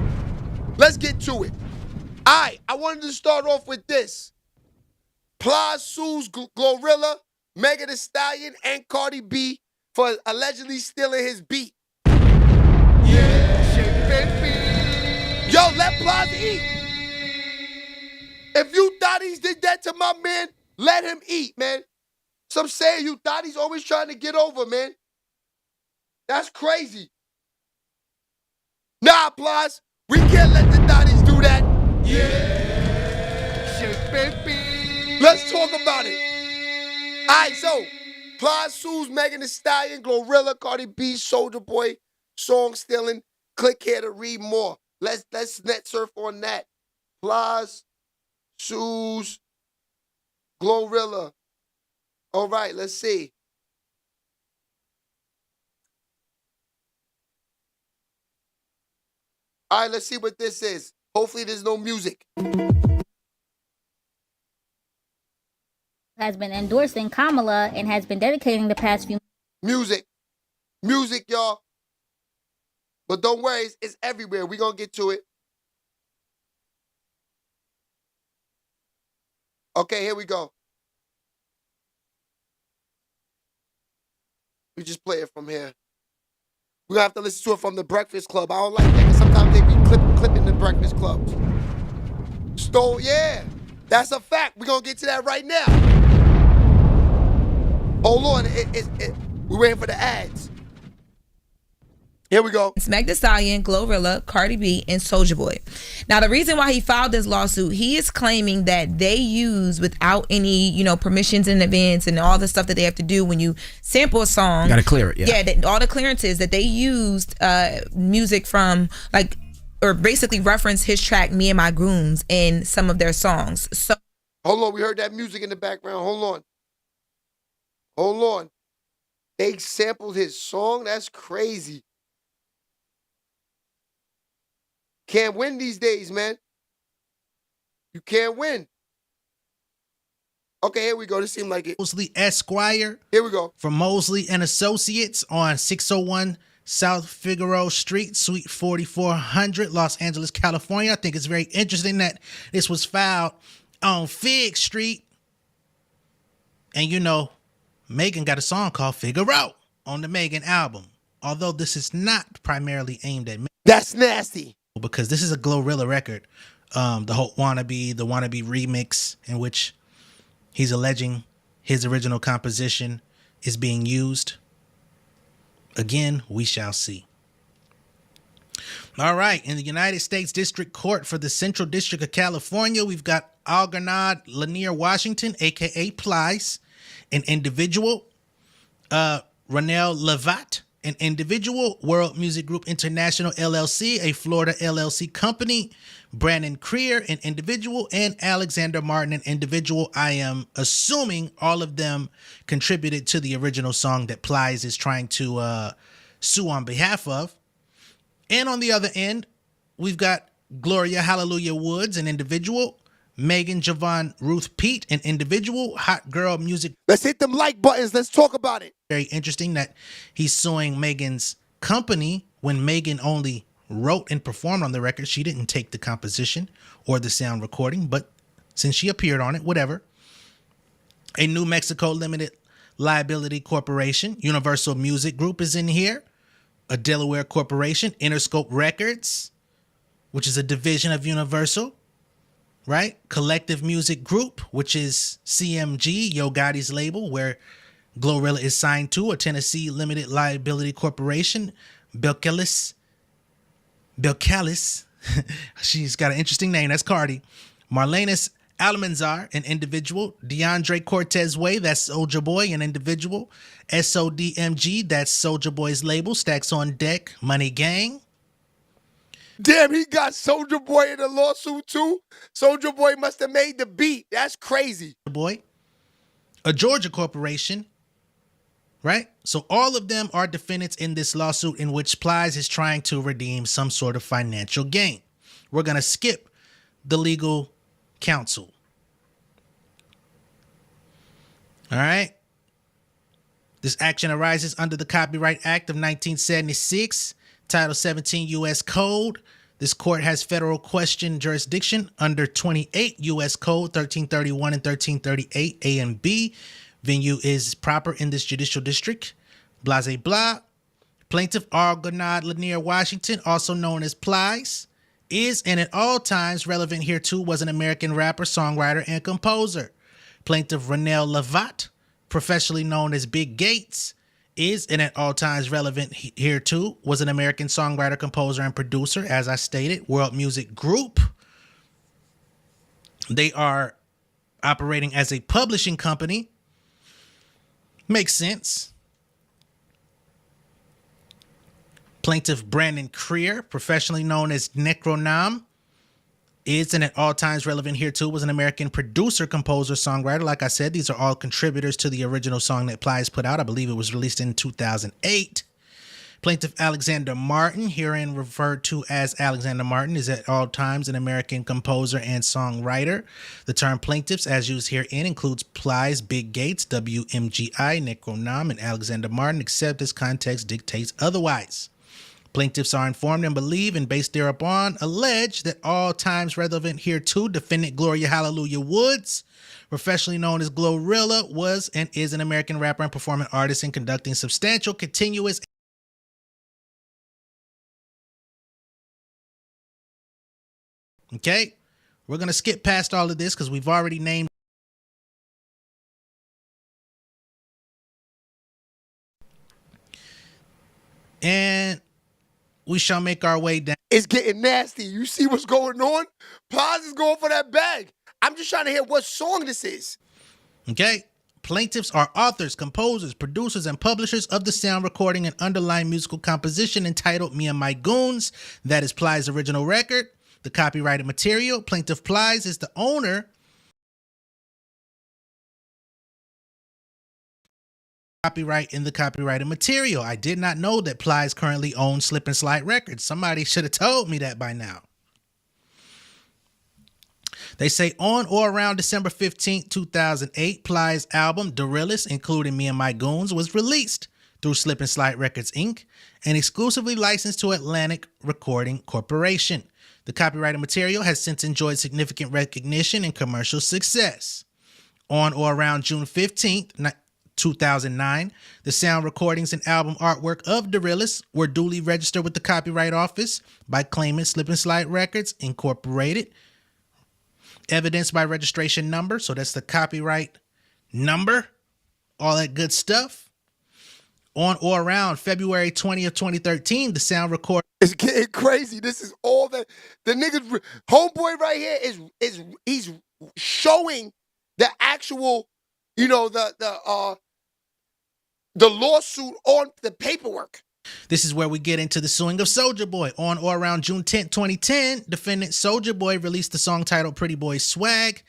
Let's get to it. All right, I wanted to start off with this. Plies sues Glorilla, Megan Thee Stallion, and Cardi B for allegedly stealing his beat. Yo, let Plies eat. If you thotties did that to my man, let him eat, man. Some say you thotties always trying to get over, man. That's crazy. Nah, Plies, we can't let the thotties do that. Let's talk about it. All right, so Plies sues Megan Thee Stallion, Glorilla, Cardi B, Soulja Boy, song stealing. Click here to read more. Let's net surf on that. Plies sues Glorilla. All right, let's see. All right, let's see what this is. Hopefully there's no music. Has been endorsing Kamala and has been dedicating the past few Music, y'all. But don't worry, it's everywhere. We're going to get to it. Okay, here we go. We just play it from here. We're going to have to listen to it from the Breakfast Club. I don't like that because sometimes they be clipping the Breakfast Clubs. Stole, yeah. That's a fact. We're going to get to that right now. Hold on. We're waiting for the ads. Here we go. It's Meg Thee Stallion, Glorilla, Cardi B, and Soulja Boy. Now, the reason why he filed this lawsuit, he is claiming that they use without any, permissions in advance and all the stuff that they have to do when you sample a song. Got to clear it, yeah. Yeah, all the clearances that they used music from, or basically reference his track, Me and My Goons, in some of their songs. So, hold on, we heard that music in the background. Hold on. They sampled his song? That's crazy. Can't win these days, man. You can't win. Okay, here we go. This seemed like it. Mosley Esquire. Here we go. From Mosley and Associates on 601 South Figueroa Street, Suite 4400, Los Angeles, California. I think it's very interesting that this was filed on Fig Street. And Megan got a song called Figaro on the Megan album. Although this is not primarily aimed at Megan. That's nasty. Because this is a Glorilla record. The whole Wannabe remix, in which he's alleging his original composition is being used. Again, we shall see. All right. In the United States District Court for the Central District of California, we've got Algernon Lanier Washington, a.k.a. Plies, an individual. Ronell Levat, an individual. World Music Group International, LLC, a Florida LLC company. Brandon Creer, an individual. And Alexander Martin, an individual. I am assuming all of them contributed to the original song that Plies is trying to sue on behalf of. And on the other end, we've got Gloria Hallelujah Woods, an individual. Megan Javon Ruth Pete, an individual. Hot Girl Music. Let's hit them like buttons. Let's talk about it. Very interesting that he's suing Megan's company when Megan only wrote and performed on the record. She didn't take the composition or the sound recording, but since she appeared on it, whatever. A New Mexico Limited Liability Corporation. Universal Music Group is in here. A Delaware corporation. Interscope Records, which is a division of Universal. Right? Collective Music Group, which is CMG, Yo Gotti's label, where Glorilla is signed to. A Tennessee Limited Liability Corporation. Belcalis. She's got an interesting name. That's Cardi. Marlenis Almanzar, an individual. DeAndre Cortez Way, that's Soulja Boy, an individual. SODMG, that's Soulja Boy's label. Stacks on Deck, Money Gang. Damn, he got Soulja Boy in a lawsuit too. Soulja Boy must have made the beat. That's crazy. Boy. A Georgia corporation. Right? So all of them are defendants in this lawsuit in which Plies is trying to redeem some sort of financial gain. We're going to skip the legal counsel. All right? This action arises under the Copyright Act of 1976, Title 17 U.S. Code, This court has federal question jurisdiction under 28 U.S. Code 1331 and 1338 A and B. Venue is proper in this judicial district. Blase blah. Plaintiff Argonaud Lanier Washington, also known as Plies, is and at all times relevant hereto was an American rapper, songwriter, and composer. Plaintiff Renelle Lavat, professionally known as Big Gates, is and at all times relevant hereto was an American songwriter, composer, and producer. As I stated, World Music Group. They are operating as a publishing company. Makes sense. Plaintiff Brandon Creer, professionally known as Necronom, is and at all times relevant here too was an American producer, composer, songwriter. Like I said, these are all contributors to the original song that Plies put out. I believe it was released in 2008. Plaintiff Alexander Martin, herein referred to as Alexander Martin, is at all times an American composer and songwriter. The term plaintiffs, as used herein, includes Plies, Big Gates, WMGI, Necronom, and Alexander Martin, except as context dictates otherwise. Plaintiffs are informed and believe and based thereupon allege that all times relevant hereto defendant Gloria Hallelujah Woods, professionally known as Glorilla, was and is an American rapper and performing artist and conducting substantial, continuous, okay? We're going to skip past all of this because we've already named and we shall make our way down. It's getting nasty. You see what's going on? Plies is going for that bag. I'm just trying to hear what song this is. Okay. Plaintiffs are authors, composers, producers, and publishers of the sound recording and underlying musical composition entitled Me and My Goons. That is Plies' original record. The copyrighted material. Plaintiff Plies is the owner. Copyright in the copyrighted material. I did not know that Plies currently owns Slip and Slide Records. Somebody should have told me that by now. They say on or around December 15, 2008, Plies' album, Derillus, including Me and My Goons, was released through Slip and Slide Records, Inc., and exclusively licensed to Atlantic Recording Corporation. The copyrighted material has since enjoyed significant recognition and commercial success. On or around June 15th, 2009, the sound recordings and album artwork of Derillus were duly registered with the Copyright Office by claimant Slip and Slide Records, Incorporated. Evidenced by registration number, so that's the copyright number, all that good stuff. On or around February 20th, 2013, the sound record. It's getting crazy. This is all that the niggas, homeboy right here he's showing the actual, you know, the lawsuit on the paperwork. This is where we get into the suing of Soulja Boy. On or around June 10, 2010, defendant Soulja Boy released the song titled Pretty Boy Swag,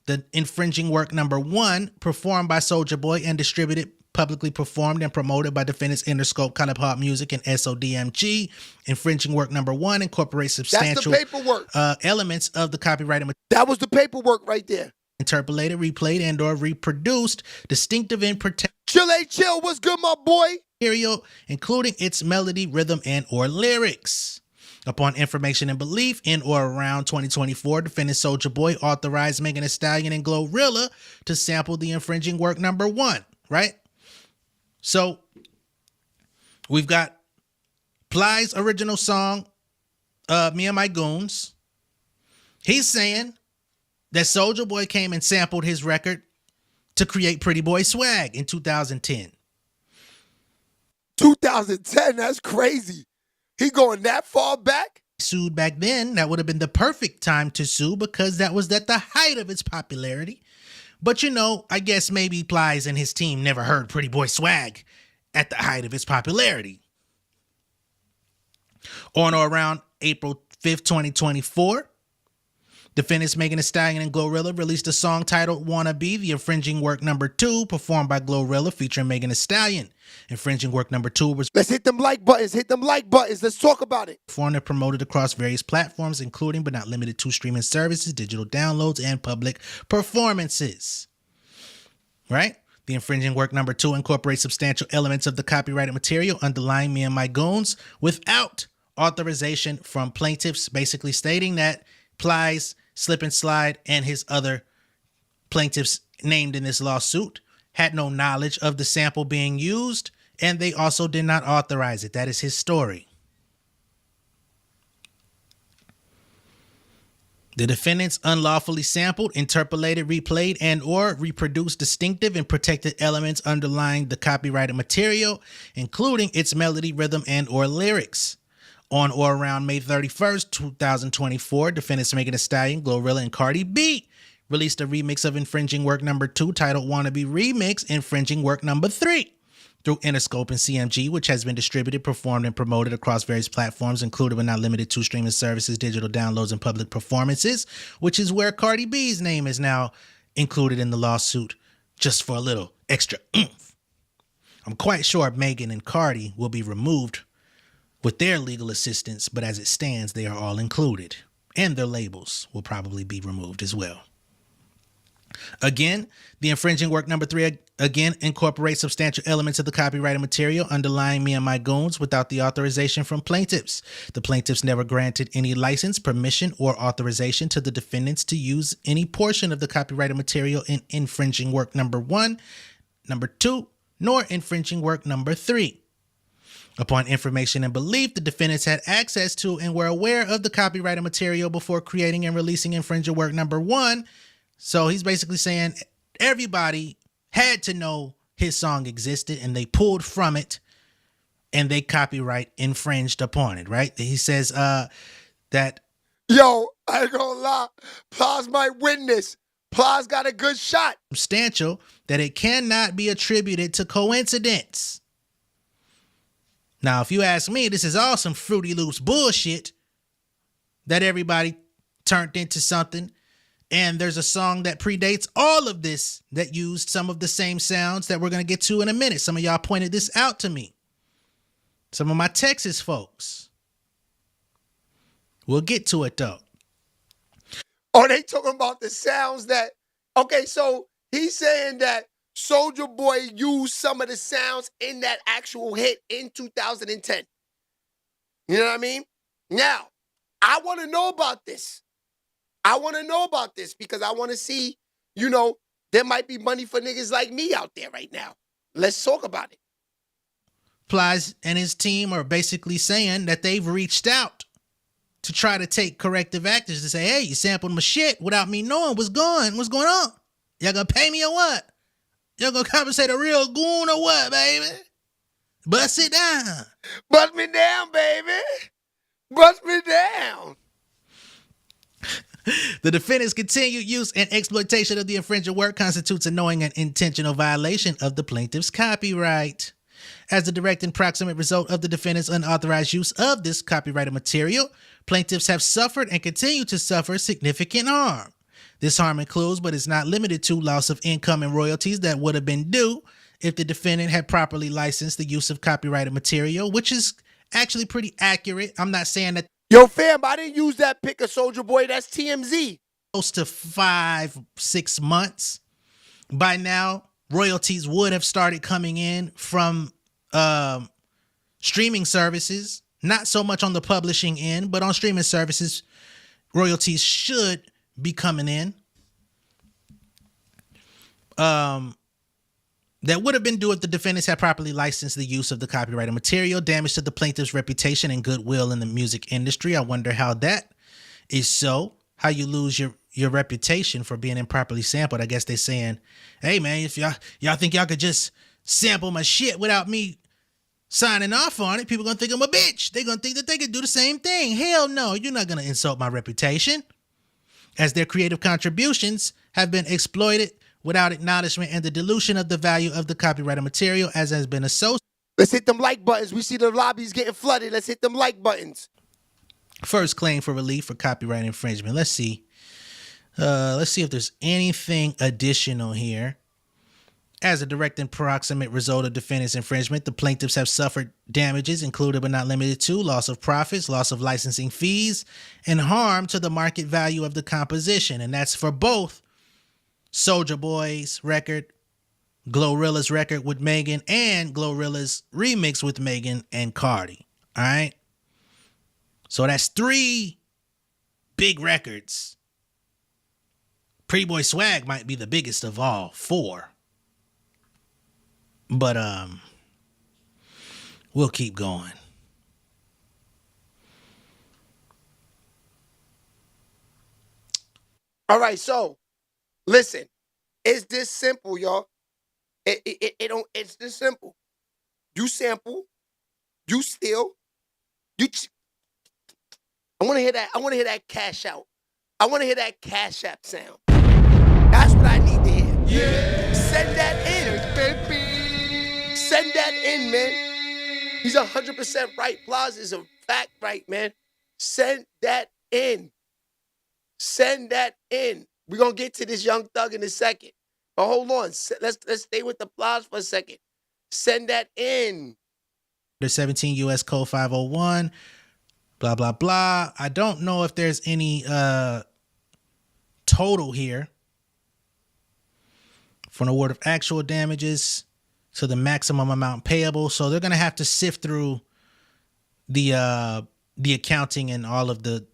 the infringing work number 1, performed by Soulja Boy and distributed, publicly performed, and promoted by defendants Interscope, Color Pop Music, and SODMG. Infringing work number 1 incorporates substantial elements of the copyrighted material. That was the paperwork right there. Interpolated, replayed, and or reproduced, distinctive and protected. Chill, what's good, my boy? Material, including its melody, rhythm, and or lyrics. Upon information and belief, in or around 2024, defendant Soulja Boy authorized Megan Thee Stallion and Glorilla to sample the infringing work number 1, right? So we've got Plies' original song, Me and My Goons. He's saying that Soulja Boy came and sampled his record to create Pretty Boy Swag in 2010. 2010, that's crazy. He going that far back? Sued back then, that would have been the perfect time to sue because that was at the height of its popularity. But you know, I guess maybe Plies and his team never heard Pretty Boy Swag at the height of its popularity. On or around April 5th, 2024, defendants Megan Thee Stallion and Glorilla released a song titled Wanna Be, the infringing work number 2, performed by Glorilla featuring Megan Thee Stallion. Infringing work number 2 was... Let's hit them like buttons, let's talk about it. Performed and promoted across various platforms, including but not limited to streaming services, digital downloads, and public performances. Right? The infringing work number 2 incorporates substantial elements of the copyrighted material underlying Me and My Goons without authorization from plaintiffs, basically stating that Plies, Slip and Slide, and his other plaintiffs named in this lawsuit had no knowledge of the sample being used, and they also did not authorize it. That is his story. The defendants unlawfully sampled, interpolated, replayed, and or reproduced distinctive and protected elements underlying the copyrighted material, including its melody, rhythm, and or lyrics. On or around May 31st, 2024, defendants Megan Thee Stallion, Glorilla, and Cardi B released a remix of infringing work number 2 titled Wannabe Remix Infringing Work number 3 through Interscope and CMG, which has been distributed, performed, and promoted across various platforms, including but not limited to streaming services, digital downloads, and public performances, which is where Cardi B's name is now included in the lawsuit, just for a little extra oomph. I'm quite sure Megan and Cardi will be removed with their legal assistance, but as it stands, they are all included, and their labels will probably be removed as well. Again, the infringing work number 3 again incorporates substantial elements of the copyrighted material underlying Me and My Goons without the authorization from plaintiffs. The plaintiffs never granted any license, permission, or authorization to the defendants to use any portion of the copyrighted material in infringing work number 1, number 2, nor infringing work number 3. Upon information and belief, the defendants had access to and were aware of the copyrighted material before creating and releasing infringing work number 1. So he's basically saying everybody had to know his song existed, and they pulled from it and they copyright infringed upon it, right? He says that... Yo, I ain't gonna lie. Plies might win this. Plies got a good shot. Substantial that it cannot be attributed to coincidence. Now, if you ask me, this is all some Fruity Loops bullshit that everybody turned into something. And there's a song that predates all of this that used some of the same sounds that we're going to get to in a minute. Some of y'all pointed this out to me. Some of my Texas folks. We'll get to it, though. Oh, they talking about the sounds that... Okay, so he's saying that Soulja Boy used some of the sounds in that actual hit in 2010. You know what I mean? Now, I want to know about this. I want to know about this because I want to see, you know, there might be money for niggas like me out there right now. Let's talk about it. Plies and his team are basically saying that they've reached out to try to take corrective actions to say, hey, you sampled my shit without me knowing what's going on. Y'all gonna pay me or what? Y'all gonna compensate a real goon or what, baby? Bust it down. Bust me down, baby. Bust me down. The defendant's continued use and exploitation of the infringing work constitutes a knowing and intentional violation of the plaintiff's copyright. As the direct and proximate result of the defendant's unauthorized use of this copyrighted material, plaintiffs have suffered and continue to suffer significant harm. This harm includes, but is not limited to, loss of income and royalties that would have been due if the defendant had properly licensed the use of copyrighted material, which is actually pretty accurate. I'm not saying that. Yo, fam, I didn't use that pic of Soulja Boy. That's TMZ. Close to 5-6 months. By now, royalties would have started coming in from streaming services. Not so much on the publishing end, but on streaming services, royalties should be coming in. That would have been due if the defendants had properly licensed the use of the copyrighted material. Damage to the plaintiff's reputation and goodwill in the music industry. I wonder how that is so. How you lose your reputation for being improperly sampled. I guess they're saying, hey man, if y'all think y'all could just sample my shit without me signing off on it, people gonna think I'm a bitch. They're gonna think that they could do the same thing. Hell no, you're not gonna insult my reputation. As their creative contributions have been exploited without acknowledgement and the dilution of the value of the copyrighted material as has been associated. Let's hit them like buttons. We see the lobbies getting flooded. Let's hit them like buttons. First claim for relief for copyright infringement. Let's see. Let's see if there's anything additional here. As a direct and proximate result of defendant's infringement, the plaintiffs have suffered damages included but not limited to loss of profits, loss of licensing fees, and harm to the market value of the composition. And that's for both Soulja Boy's record, Glorilla's record with Megan, and Glorilla's remix with Megan and Cardi. All right. So that's 3 big records. Pretty Boy Swag might be the biggest of all 4. But we'll keep going. All right, so listen, it's this simple, y'all. It's this simple. You sample, you steal, I want to hear that. I want to hear that cash out. I want to hear that cash app sound. That's what I need to hear. Yeah. Send that in, baby. Send that in, man. He's 100% right. Plies is a fact right, man. Send that in. Send that in. We're going to get to this Young Thug in a second. But hold on. Let's stay with the Plies for a second. Send that in. There's 17 U.S. Code 501. Blah, blah, blah. I don't know if there's any total here for an award of actual damages to the maximum amount payable. So they're going to have to sift through the accounting and all of the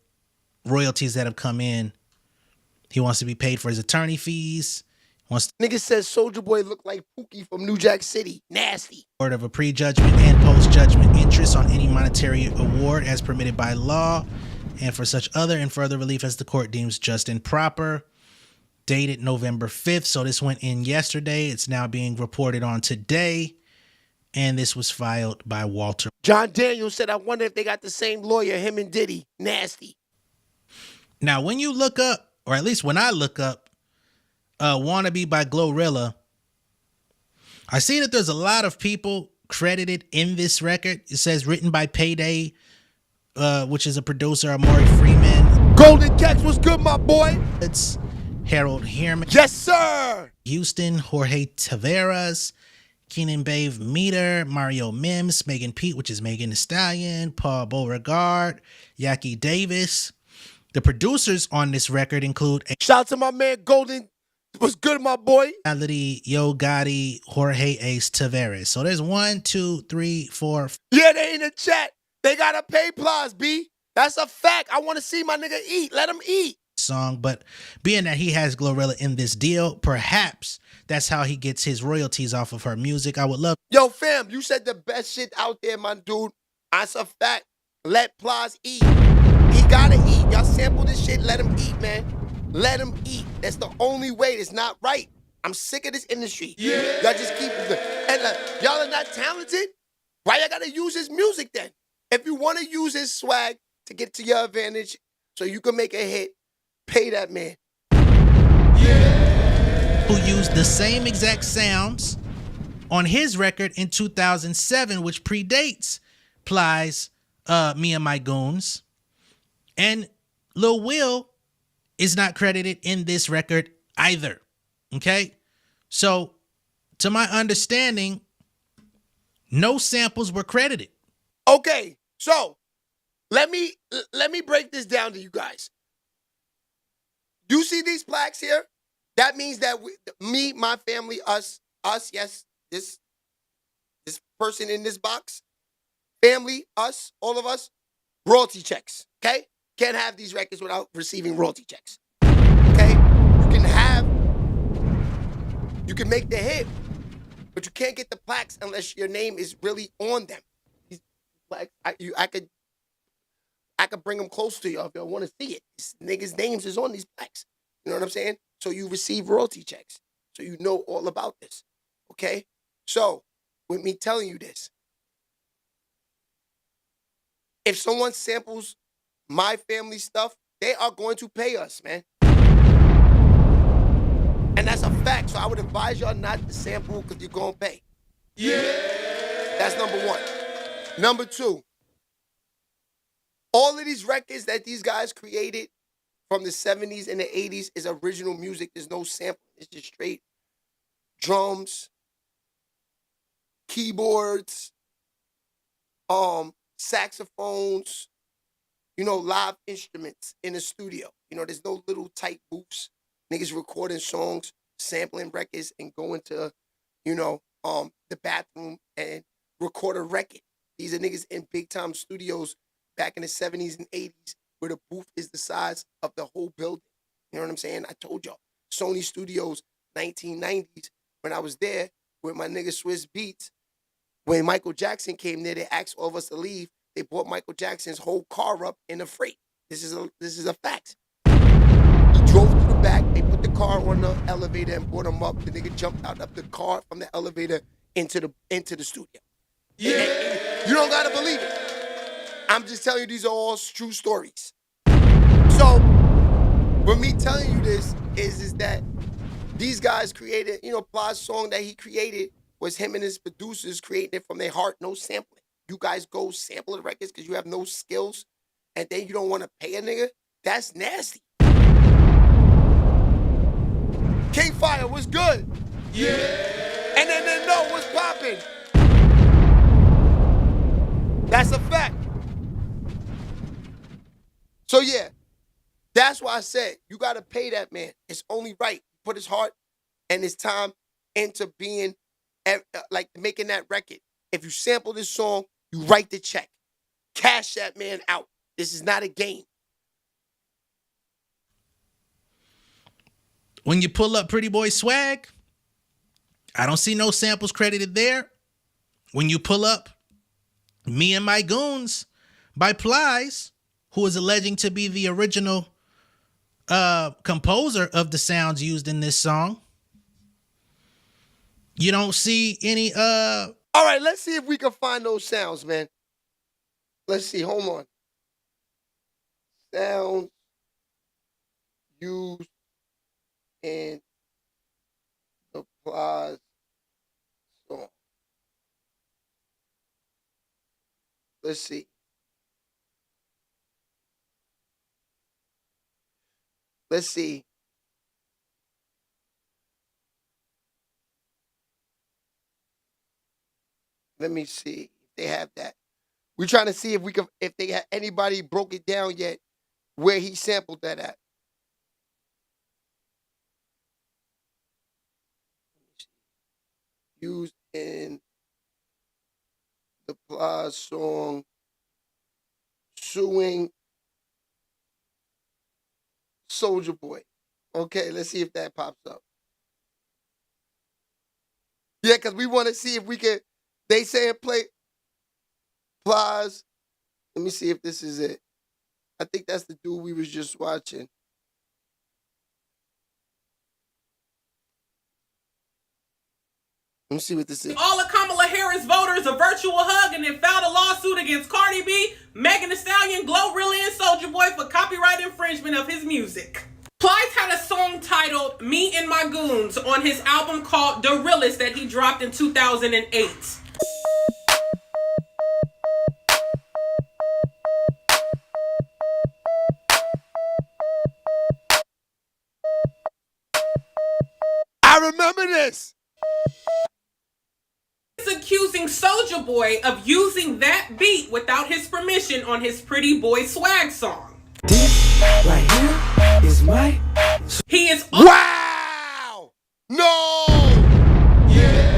royalties that have come in. He wants to be paid for his attorney fees. Nigga says Soulja Boy look like Pookie from New Jack City. Nasty. Award of a pre-judgment and post-judgment interest on any monetary award as permitted by law, and for such other and further relief as the court deems just and proper. Dated November 5th. So this went in yesterday. It's now being reported on today. And this was filed by Walter. John Daniels said, I wonder if they got the same lawyer, him and Diddy. Nasty. Now, when you look up, or at least when I look up, Wannabe by Glorilla, I see that there's a lot of people credited in this record. It says written by Payday, which is a producer, Amari Freeman. Golden Cats was good, my boy. It's Harold Herman. Yes, sir. Houston, Jorge Taveras, Kenan Bave Meter, Mario Mims, Megan Pete, which is Megan Thee Stallion, Paul Beauregard, Yaki Davis. The producers on this record include shout out to my man Golden. What's good, my boy? Yo Gotti, Jorge Ace Taveras. So there's 1, 2, 3, 4. Yeah, they in the chat. They gotta pay Plies, B. That's a fact. I want to see my nigga eat. Let him eat. Song, but being that he has Glorilla in this deal, perhaps that's how he gets his royalties off of her music. I would love. Yo, fam, you said the best shit out there, my dude. That's a fact. Let Plies eat. He gotta eat. Y'all sample this shit. Let him eat, man. Let him eat. That's the only way. It's not right. I'm sick of this industry. Yeah. Y'all just keep and y'all are not talented. Why y'all gotta use his music then? If you want to use his swag to get to your advantage, so you can make a hit, pay that man. Yeah. Who used the same exact sounds on his record in 2007, which predates Plies, Me and My Goons, and Lil Will is not credited in this record either. Okay? So, to my understanding, no samples were credited. Okay, so let me break this down to you guys. You see these plaques here? That means that me, my family, us, yes, this person in this box, family, us, all of us, royalty checks, okay? Can't have these records without receiving royalty checks. Okay? You can make the hit, but you can't get the plaques unless your name is really on them. These plaques, I could bring them close to you if y'all want to see it. This niggas' names is on these plaques. You know what I'm saying? So you receive royalty checks. So you know all about this. Okay? So, with me telling you this, if someone samples my family stuff, they are going to pay us, man. And that's a fact. So I would advise y'all not to sample because you're going to pay. Yeah. That's number 1. Number 2, all of these records that these guys created from the 70s and the 80s is original music. There's no sample. It's just straight drums, keyboards, saxophones, live instruments in the studio. There's no little tight booths. Niggas recording songs, sampling records, and going to, the bathroom and record a record. These are niggas in big time studios back in the 70s and 80s where the booth is the size of the whole building. You know what I'm saying? I told y'all. Sony Studios, 1990s, when I was there with my nigga Swiss Beats, when Michael Jackson came there, they asked all of us to leave. They brought Michael Jackson's whole car up in a freight. This is a fact. He drove to the back. They put the car on the elevator and brought him up. The nigga jumped out of the car from the elevator into the studio. Yeah. You don't gotta believe it. I'm just telling you, these are all true stories. So, with me telling you this is that these guys created, Plies' song that he created was him and his producers creating it from their heart, no sampling. You guys go sample the records because you have no skills, and then you don't want to pay a nigga? That's nasty. King Fire was good. Yeah. And then no, what's popping? That's a fact. So yeah, that's why I said you got to pay that man. It's only right. Put his heart and his time into being like making that record. If you sample this song, you write the check. Cash that man out. This is not a game. When you pull up Pretty Boy Swag, I don't see no samples credited there. When you pull up Me and My Goons by Plies, who is alleging to be the original composer of the sounds used in this song, you don't see any All right, let's see if we can find those sounds, man. Let's see, hold on. Sounds used in the Plies song. Let's see. Let's see. Let me see if they have that. We're trying to see if they had anybody broke it down yet where he sampled that at. Used in the Plies song Suing Soulja Boy. Okay, let's see if that pops up. Yeah, because we want to see if we can. They saying play Plies. Let me see if this is it. I think that's the dude we was just watching. Let me see what this is. All of Kamala Harris voters a virtual hug and then filed a lawsuit against Cardi B, Megan Thee Stallion, Glorilla, and Soulja Boy for copyright infringement of his music. Plies had a song titled Me and My Goons on his album called The Realest that he dropped in 2008. I remember this. He's accusing Soulja Boy of using that beat without his permission on his Pretty Boy Swag song. This right here is my... He is... Wow! No! Yeah!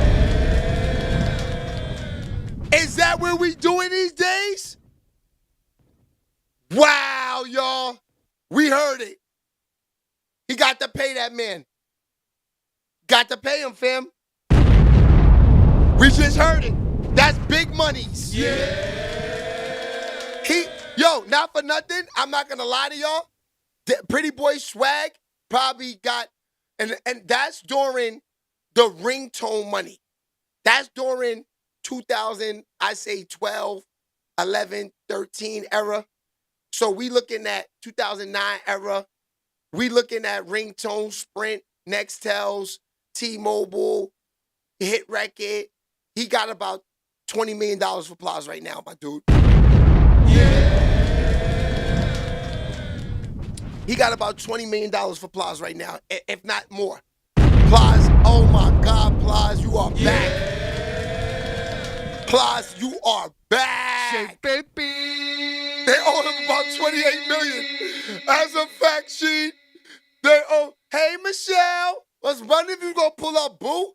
Is that what we doing these days? Wow, y'all. We heard it. He got to pay that man. Got to pay him, fam. We just heard it. That's big monies. Yeah. Not for nothing, I'm not gonna lie to y'all. The Pretty Boy Swag probably got, and that's during the ringtone money. That's during 2000, I say 12, 11, 13 era. So we looking at 2009 era. We looking at ringtone, Sprint, Nextels, T-Mobile, Hit Record. He got about $20 million for Plies right now, my dude. Yeah. He got about $20 million for Plies right now, if not more. Plies, oh my God, Plies, you are back. Plies, you are back. Sheababytv. They owe him about $28 million. As a fact sheet, they owe, hey, Michelle, was wondering if you gonna pull up, boo?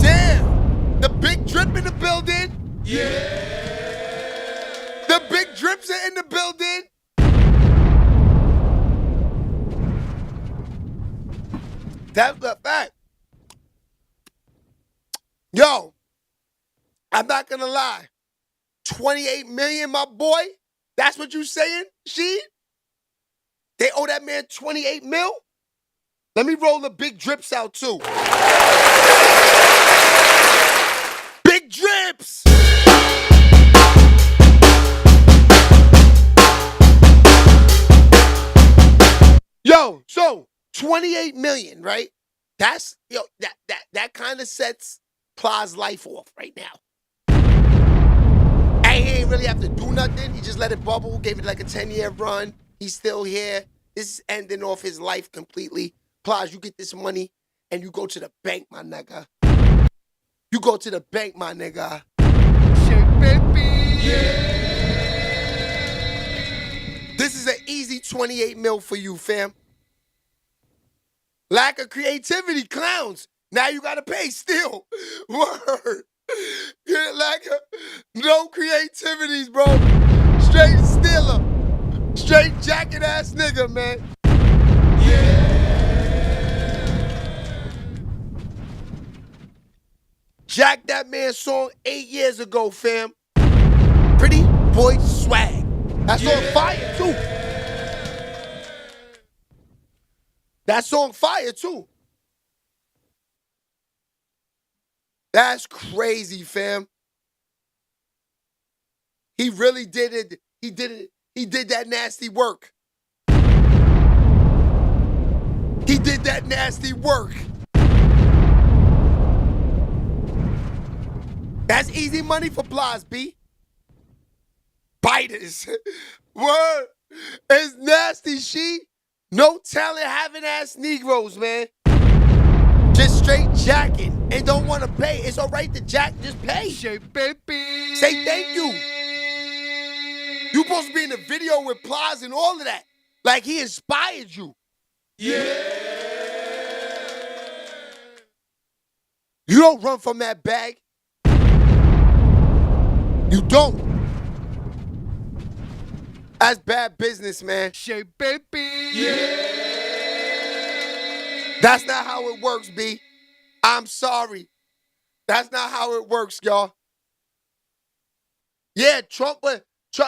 Damn, the big drip in the building. Yeah. The big drips in the building. That's the fact. Yo, I'm not gonna lie. 28 million, my boy. That's what you saying, She? They owe that man 28 mil? Let me roll the big drips out too. Big drips! Yo, so 28 million, right? That's that kind of sets Plies' life off right now. Hey, he ain't really have to do nothing. He just let it bubble, gave it like a 10-year run. He's still here. This is ending off his life completely. Plies, you get this money and you go to the bank, my nigga. You go to the bank, my nigga. This is an easy 28 mil for you, fam. Lack of creativity, clowns. Now you gotta pay still. Word. No creativities, bro. Straight stealer. Straight jacket ass nigga, man. Jack that man's song 8 years ago, fam. Pretty Boy Swag. That's on fire, too. That song fire, too. That's crazy, fam. He really did it. He did it. He did that nasty work. He did that nasty work. That's easy money for Plies, B. Biters. Word. It's nasty, She. No talent having ass Negroes, man. Just straight jacking and don't want to pay. It's all right to jack, just pay. Say thank you. You supposed to be in the video with Plies and all of that. Like he inspired you. Yeah. You don't run from that bag. You don't. That's bad business, man. Yeah. That's not how it works, B. I'm sorry. That's not how it works, y'all. Yeah, Trump,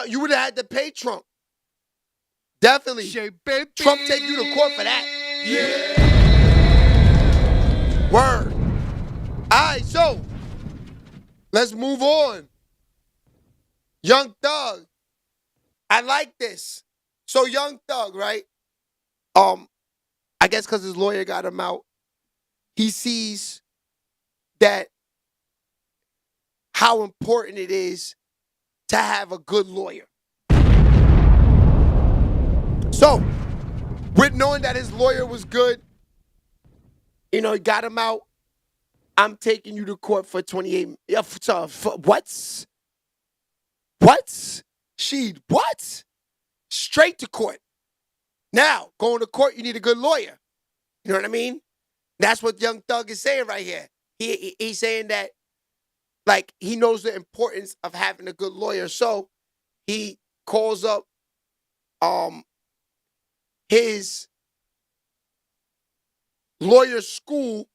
you would have had to pay Trump. Definitely. Trump take you to court for that. Yeah. Word. All right, so let's move on. Young Thug. I like this. So Young Thug, right? I guess because his lawyer got him out, he sees that how important it is to have a good lawyer. So, with knowing that his lawyer was good, he got him out. I'm taking you to court for 28. What? What? What? Straight to court. Now, going to court, you need a good lawyer. You know what I mean? That's what Young Thug is saying right here. He's saying that, like, he knows the importance of having a good lawyer. So he calls up his lawyer school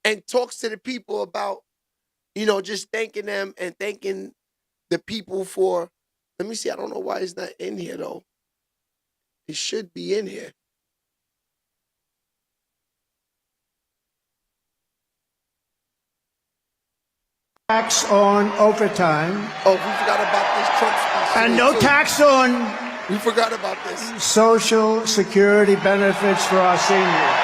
and talks to the people about, just thanking them and thanking the people for, let me see, I don't know why it's not in here, though. It should be in here. Tax on overtime. Oh, we forgot about this Trump speech. And no tax on. We forgot about this. Social Security benefits for our seniors.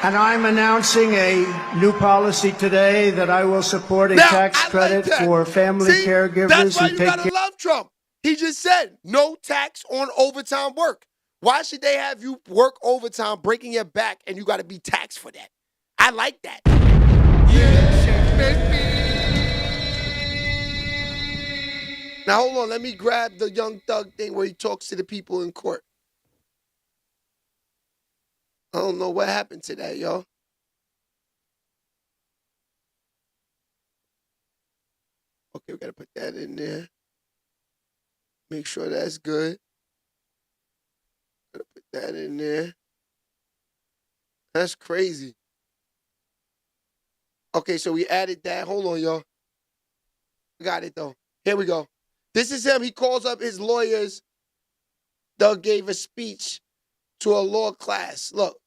And I'm announcing a new policy today that I will support a tax credit for family caregivers That's why who you take gotta love Trump. He just said no tax on overtime work. Why should they have you work overtime, breaking your back, and you got to be taxed for that? I like that. Now, hold on. Let me grab the Young Thug thing where he talks to the people in court. I don't know what happened to that, y'all. in there. Make sure that's good. Gotta put that in there. That's crazy. Okay, so we added that. Hold on, y'all. Got it, though. Here we go. This is him. He calls up his lawyers. Doug gave a speech to a law class. Look.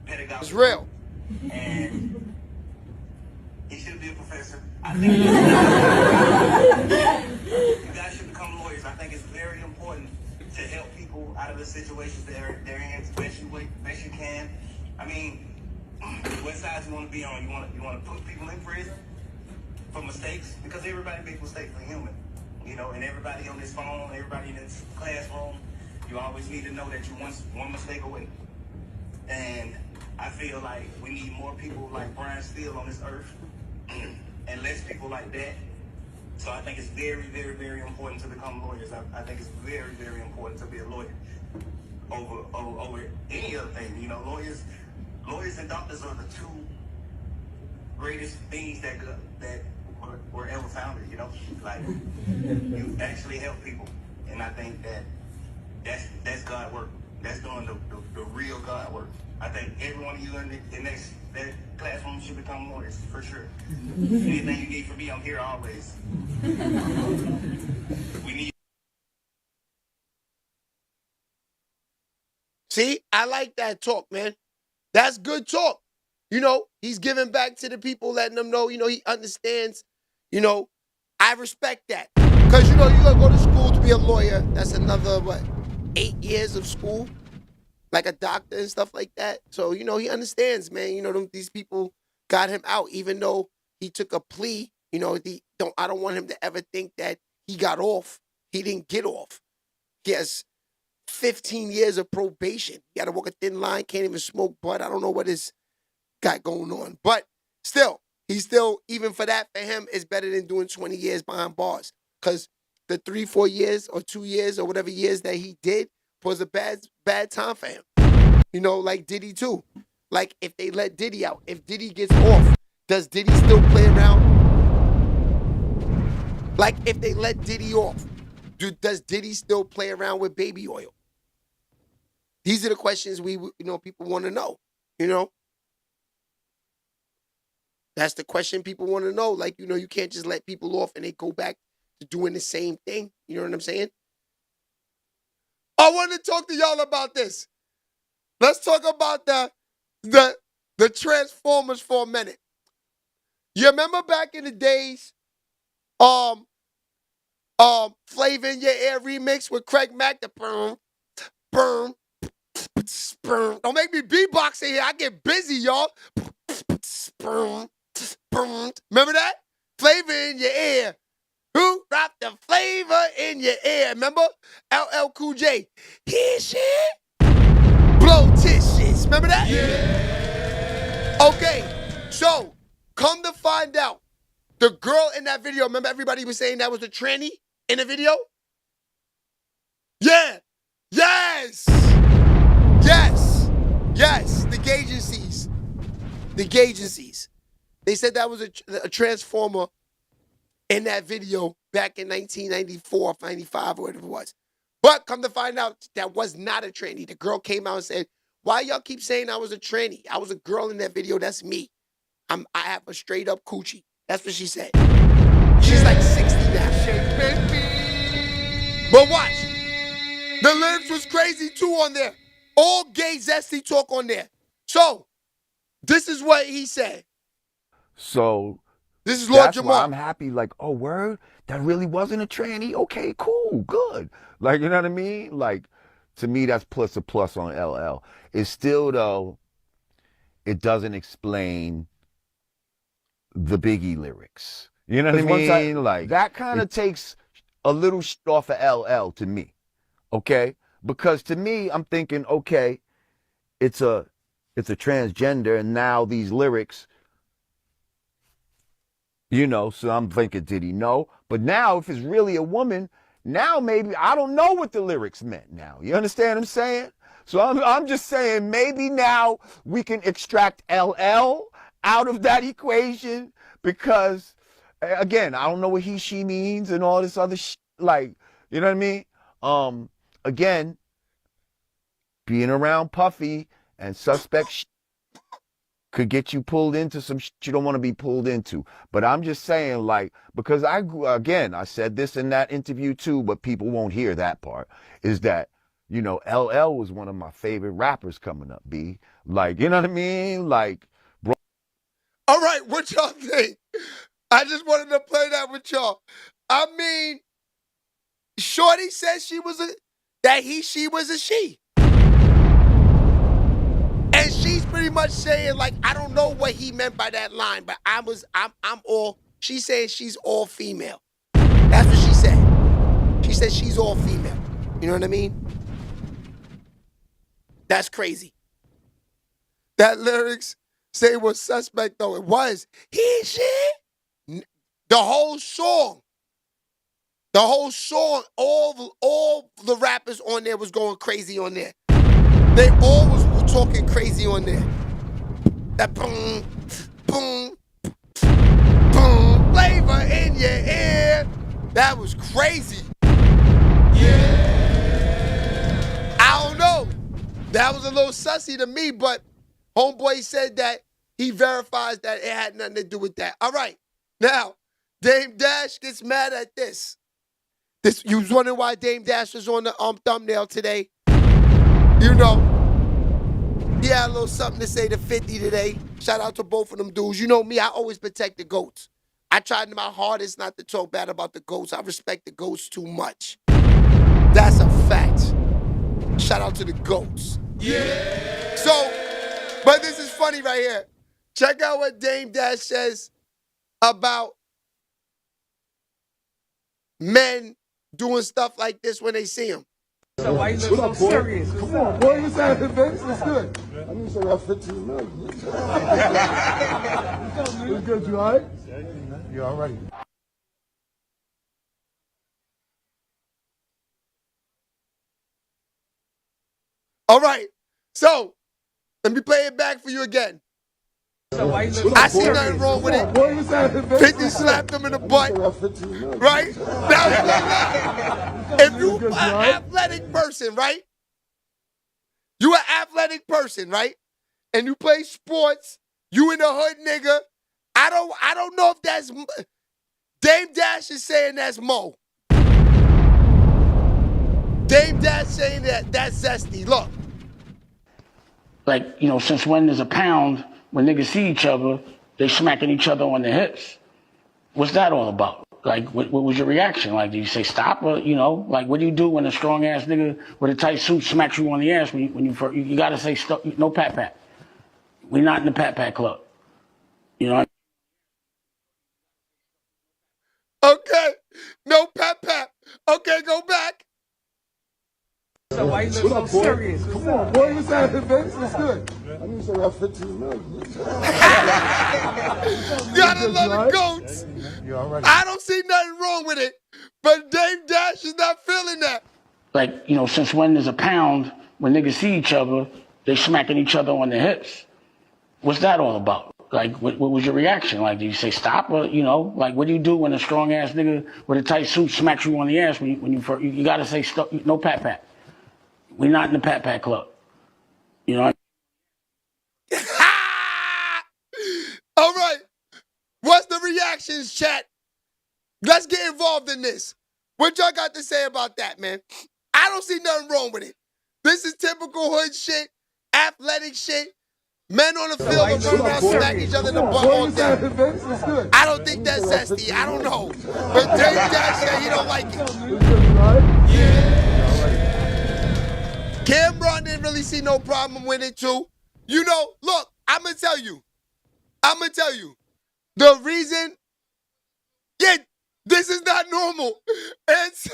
It's real. And he should be a professor. I think you guys should become lawyers. I think it's very important to help people out of the situations they're in as best you can. I mean, what side you want to be on? You want to put people in prison for mistakes? Because everybody makes mistakes. We're human, you know. And everybody on this phone, everybody in this classroom, you always need to know that you're one mistake away. And I feel like we need more people like Brian Steele on this earth, and less people like that. So I think it's very, very, very important to become lawyers. I think it's very, very important to be a lawyer over any other thing. You know, lawyers and doctors are the two greatest things that were ever founded. You know, like you actually help people, and I think that's God work. That's doing the real God work. I think every one of you in that classroom should become lawyers, for sure. Anything you need from me, I'm here always. We need. See, I like that talk, man. That's good talk. You know, he's giving back to the people, letting them know, you know, he understands. You know, I respect that. Because, you know, you're going to go to school to be a lawyer. That's another, 8 years of school? Like a doctor and stuff like that. So, you know, he understands, man. You know, these people got him out, even though he took a plea. You know, I don't want him to ever think that he got off. He didn't get off. He has 15 years of probation. He got to walk a thin line, can't even smoke bud. I don't know what he's got going on. But still, even for that, for him, it's better than doing 20 years behind bars. Because the 3-4 years or 2 years or whatever years that he did was a bad time for him. You know, like Diddy too. Like if they let Diddy out, if Diddy gets off, does Diddy still play around? Like if they let Diddy off, does Diddy still play around with baby oil? These are the questions people want to know, you know? That's the question people want to know. Like, you know, you can't just let people off and they go back to doing the same thing. You know what I'm saying? I want to talk to y'all about this. Let's talk about the Transformers for a minute. You remember back in the days, Flavor in Your Air remix with Craig Mack, the boom. Don't make me beatbox in here. I get busy, y'all. Remember that? Flavor in Your Air. Who dropped the flavor in your ear? Remember? LL Cool J. Here shit. Blow tissues. Remember that? Yeah. Okay. So, come to find out, the girl in that video, remember everybody was saying that was the tranny in the video? Yeah. Yes. Yes. Yes. The gay agencies. The gay agencies. They said that was a transformer in that video back in 1994, 95, or whatever it was. But come to find out, that was not a tranny. The girl came out and said, why y'all keep saying I was a tranny? I was a girl in that video. That's me. I have a straight up coochie. That's what she said. She's like 60 now. But watch. The lyrics was crazy too on there. All gay zesty talk on there. So, this is what he said. So this is Lord that's Jamal. why I'm happy, like, oh, word? That really wasn't a tranny? Okay, cool, good. Like, you know what I mean? Like, to me, that's plus a plus on LL. It's still, though, it doesn't explain the Biggie lyrics. You know what I mean? Like, that kind of takes a little shit off of LL to me, okay? Because to me, I'm thinking, okay, it's a transgender, and now these lyrics, you know, so I'm thinking, did he know? But now, if it's really a woman, now maybe, I don't know what the lyrics meant now. You understand what I'm saying? So I'm just saying, maybe now we can extract LL out of that equation, because Again, I don't know what he, she means and all this other like, you know what I mean? Again, being around Puffy and suspect could get you pulled into some you don't want to be pulled into. But I'm just saying, like, because I said this in that interview too, but people won't hear that part, is that, you know, LL was one of my favorite rappers coming up, B. Like, you know what I mean? Like, bro. All right, what y'all think? I just wanted to play that with y'all. I mean, Shorty said she was she was a she. And she's pretty much saying, like, I don't know what he meant by that line, but I'm all, she's saying she's all female. That's what she said. She said she's all female. You know what I mean? That's crazy. That lyrics say was suspect, though. It was. He, she. The whole song, all the rappers on there was going crazy on there. They all was talking crazy on there. That boom, boom, boom, flavor in your ear. That was crazy. Yeah. I don't know. That was a little sussy to me, but homeboy said that he verifies that it had nothing to do with that. All right. Now, Dame Dash gets mad at this. You was wondering why Dame Dash was on the thumbnail today. You know, he had a little something to say to 50 today. Shout out to both of them dudes. You know me, I always protect the GOATs. I tried my hardest not to talk bad about the GOATs. I respect the GOATs too much. That's a fact. Shout out to the GOATs. Yeah. So, but this is funny right here. Check out what Dame Dash says about men doing stuff like this when they see him. So why you look so serious? Come on, boy. What's happening, baby? What's good? I need to say about 15 million. What's good? You all right? You all right? All right. So, let me play it back for you again. So why you look I see nothing wrong with it. 50 slapped him in the butt. Right? Now, if you an athletic person, right? You an athletic person, right? And you play sports, you in the hood, nigga. I don't know if that's Dame Dash is saying that's Mo. Dame Dash saying that's Zesty. Look. Like, you know, since when there's a pound, when niggas see each other, they smacking each other on the hips. What's that all about? Like, what was your reaction? Like, did you say stop? Or, you know, like, what do you do when a strong ass nigga with a tight suit smacks you on the ass when you gotta say stop, no pat pat. We not in the pat pat club. You know. Okay, no pat pat. Okay, go back. So why you look so serious? Come on, boy. What's happening, baby? What's good? I need to say about 15 million. Gotta love the GOATs. You all right? I don't see nothing wrong with it, but Dame Dash is not feeling that. Like, you know, since when there's a pound, when niggas see each other, they smacking each other on the hips. What's that all about? Like, what was your reaction? Like, did you say stop? Or, you know, like, what do you do when a strong ass nigga with a tight suit smacks you on the ass when you gotta say stop, no pat pat. We not in the pat pat club. You know. All right. What's the reactions, chat? Let's get involved in this. What y'all got to say about that, man? I don't see nothing wrong with it. This is typical hood shit, athletic shit. Men on the field will run around smack each other in the butt all day. I don't think that's zesty. I don't know. But Dame Dash said he don't like it. Yeah. Cameron didn't really see no problem with it, too. You know, look, I'm going to tell you. The reason, yeah, this is not normal. This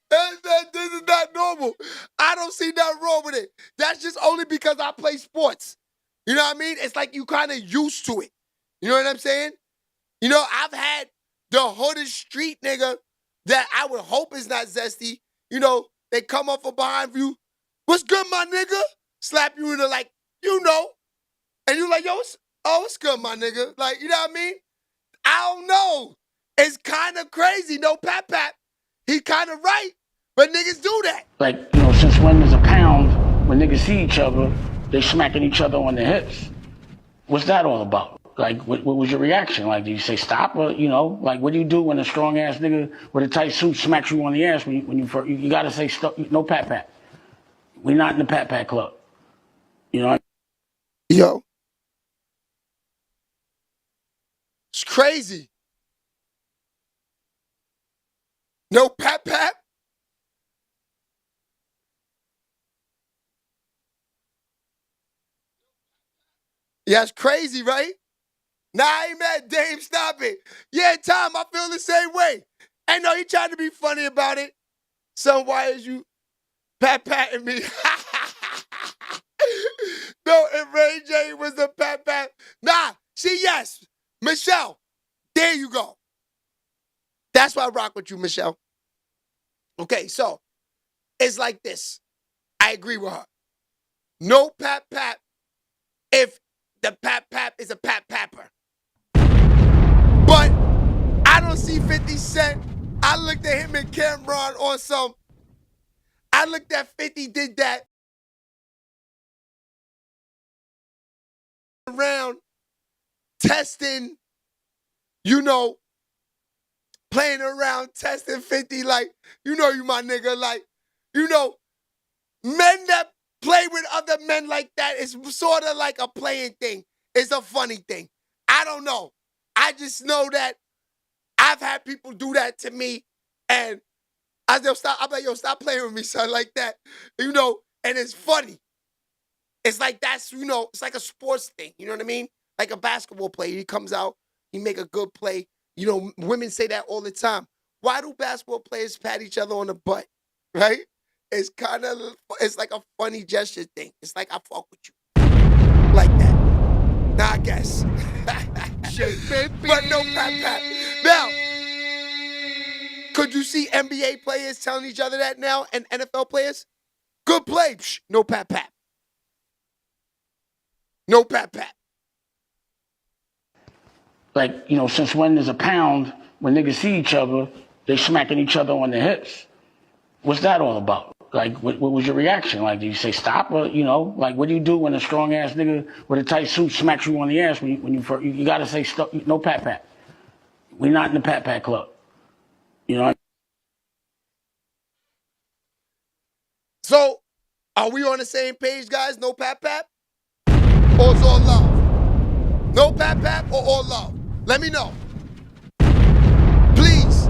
is not normal. I don't see nothing wrong with it. That's just only because I play sports. You know what I mean? It's like you kind of used to it. You know what I'm saying? You know, I've had the hooded street nigga that I would hope is not zesty. You know, they come up from behind you. What's good, my nigga? Slap you in the, like, you know. And you're like, yo, what's good, my nigga? Like, you know what I mean? I don't know. It's kind of crazy. No, Pat. He kind of right, but niggas do that. Like, since when there's a pound, when niggas see each other, they smacking each other on the hips. What's that all about? Like, what was your reaction? Like, do you say stop? Or, like, what do you do when a strong ass nigga with a tight suit smacks you on the ass when you gotta say stop? No Pat. We're not in the Pat club. Yo. It's crazy. No Pat. Yeah, it's crazy, right? Nah, I ain't mad. Dame, stop it. Yeah, Tom, I feel the same way. I know he tried to be funny about it. Son, why is you Pat-patting me? No, if Ray J was a Pat. Nah, yes. Michelle, there you go. That's why I rock with you, Michelle. Okay, so it's like this. I agree with her. No Pat if the Pat is a Pat-papper. But I don't see 50 Cent. I looked at him and Cameron on some. I looked at 50 did that around testing, playing around, testing 50 like, you my nigga, like, men that play with other men like that is sort of like a playing thing. It's a funny thing. I don't know. I just know that I've had people do that to me, and I'm like, yo, stop playing with me, son, like that. And it's funny. It's like that's, it's like a sports thing. You know what I mean? Like a basketball player. He comes out, he make a good play. Women say that all the time. Why do basketball players pat each other on the butt? Right? It's like a funny gesture thing. It's like I fuck with you. Like that. Nah, I guess. But no pat. Now, could you see NBA players telling each other that now and NFL players? Good play. Psh, no pat. No pat. Like, since when there's a pound, when niggas see each other, they smacking each other on the hips. What's that all about? Like, what was your reaction? Like, do you say stop? Or, like, what do you do when a strong ass nigga with a tight suit smacks you on the ass when you gotta say stop? No Pat. We're not in the Pat club. So, are we on the same page, guys? No Pat? Or it's all love? No Pat or all love? Let me know. Please.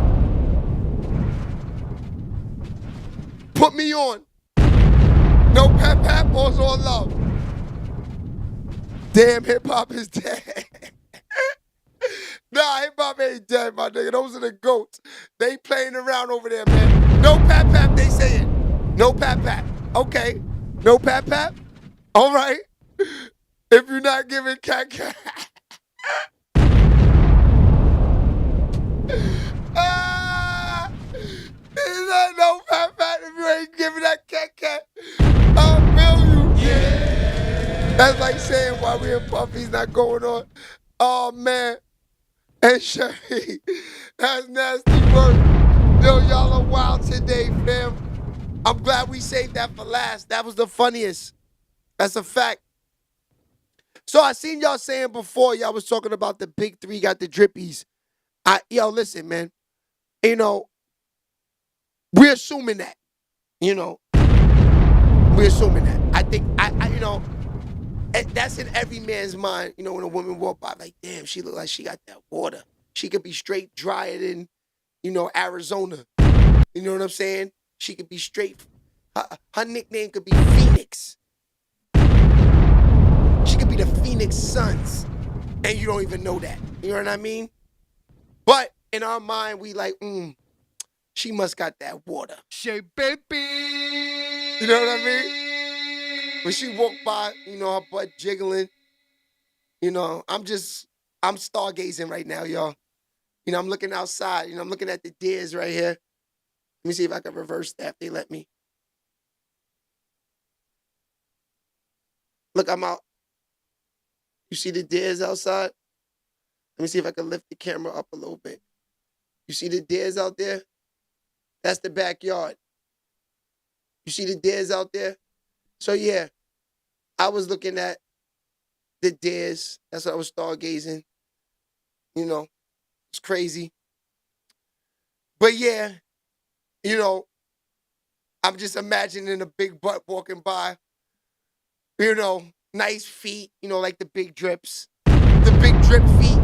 Put me on. No Pat or it's all love? Damn, hip-hop is dead. Nah, hip-hop ain't dead, my nigga. Those are the GOATs. They playing around over there, man. No Pat, they saying. No Pat. Okay. No Pat. All right. If you're not giving cat. Is that no Pat if you ain't giving that cat? I'll feel you. Yeah. That's like saying why we in Puffy's not going on. Oh, man. And Sherry, that's nasty work. Yo, y'all are wild today, fam. I'm glad we saved that for last. That was the funniest. That's a fact. So I seen y'all saying before, y'all was talking about the big three got the drippies. Listen, man. We're assuming that. We're assuming that. I think, that's in every man's mind, when a woman walk by, like, damn, she look like she got that water. She could be straight drier than, Arizona. You know what I'm saying? She could be straight. Her nickname could be Phoenix. She could be the Phoenix Suns. And you don't even know that. You know what I mean? But in our mind, we like, she must got that water. Sheababytv. You know what I mean? When she walked by, her butt jiggling. I'm stargazing right now, y'all. I'm looking outside. I'm looking at the deers right here. Let me see if I can reverse that if they let me. Look, I'm out. You see the deers outside? Let me see if I can lift the camera up a little bit. You see the deers out there? That's the backyard. You see the deers out there? So yeah, I was looking at the deers. That's what I was stargazing. You know, it's crazy. But yeah, you know, I'm just imagining a big butt walking by. You know, nice feet, you know, like the big drips. The big drip feet.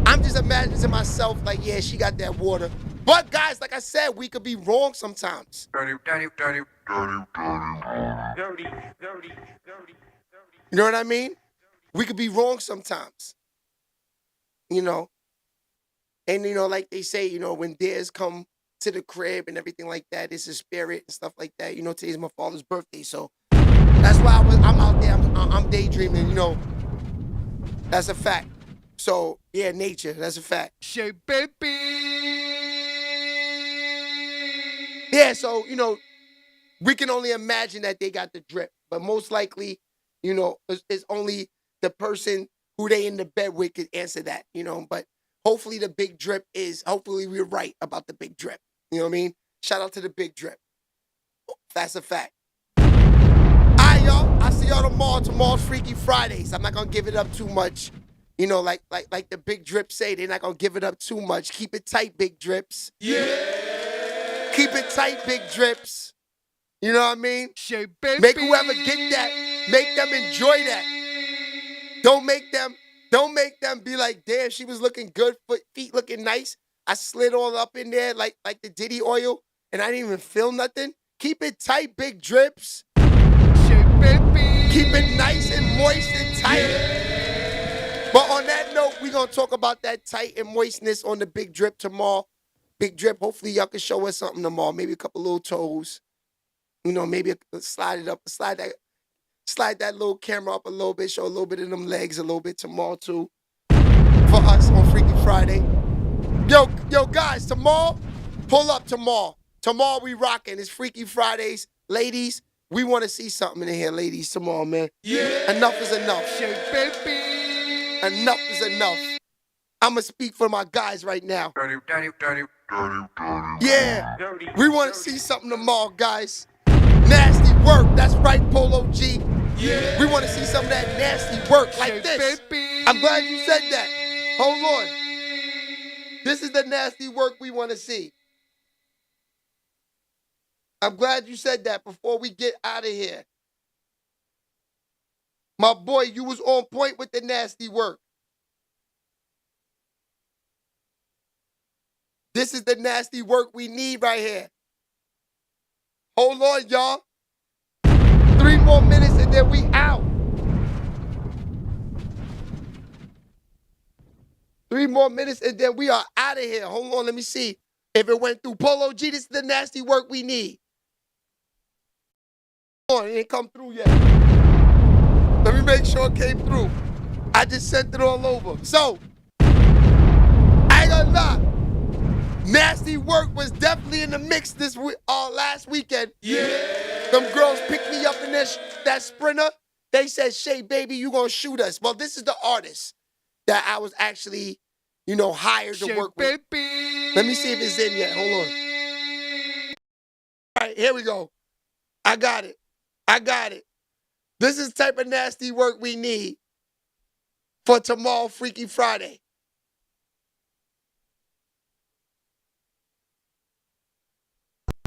I'm just imagining to myself, like, yeah, she got that water. But guys, like I said, we could be wrong sometimes. You know what I mean? We could be wrong sometimes. You know? And, you know, like they say, you know, when deers come to the crib and everything like that, it's a spirit and stuff like that. You know, today's my father's birthday, so that's why I'm out there. I'm daydreaming, you know. That's a fact. So, yeah, nature, that's a fact. Sheababytv. Yeah, so, you know, we can only imagine that they got the drip. But most likely, you know, it's only the person who they in the bed with could answer that, you know. But hopefully the big drip hopefully we're right about the big drip. You know what I mean? Shout out to the big drip. That's a fact. All right, y'all. I'll see y'all tomorrow. Tomorrow's Freaky Fridays. I'm not going to give it up too much. You know, like the big drips say, they're not going to give it up too much. Keep it tight, big drips. Yeah. Keep it tight, big drips. You know what I mean? Make whoever get that, make them enjoy that. Don't make them be like, damn, she was looking good, feet looking nice. I slid all up in there like the Diddy oil, and I didn't even feel nothing. Keep it tight, big drips. Keep it nice and moist and tight. But on that note, we're going to talk about that tight and moistness on the big drip tomorrow. Big drip, hopefully y'all can show us something tomorrow. Maybe a couple little toes. You know, maybe slide it up, slide that little camera up a little bit, show a little bit of them legs a little bit tomorrow too. For us on Freaky Friday. Yo, guys, tomorrow, pull up tomorrow. Tomorrow we rocking. It's Freaky Fridays. Ladies, we want to see something in here, ladies, tomorrow, man. Yeah. Enough is enough. Enough is enough. I'm going to speak for my guys right now. Yeah. We want to see something tomorrow, guys. Nasty work. That's right, Polo G. Yeah. We want to see some of that nasty work like this. I'm glad you said that. Hold on. This is the nasty work we want to see. I'm glad you said that before we get out of here. My boy, you was on point with the nasty work. This is the nasty work we need right here. Hold on, y'all. 3 more minutes and then we out. 3 more minutes and then we are out of here. Hold on, let me see if it went through. Polo G, this is the nasty work we need. Hold on, it ain't come through yet. Let me make sure it came through. I just sent it all over. So, I ain't gonna lie. Nasty work was definitely in the mix last weekend. Yeah. Them girls picked me up in that Sprinter. They said, Sheababytv, you gonna shoot us. Well, this is the artist that I was actually, you know, hired to work with. Let me see if it's in yet. Hold on. All right, here we go. I got it. This is the type of nasty work we need for tomorrow, Freaky Friday.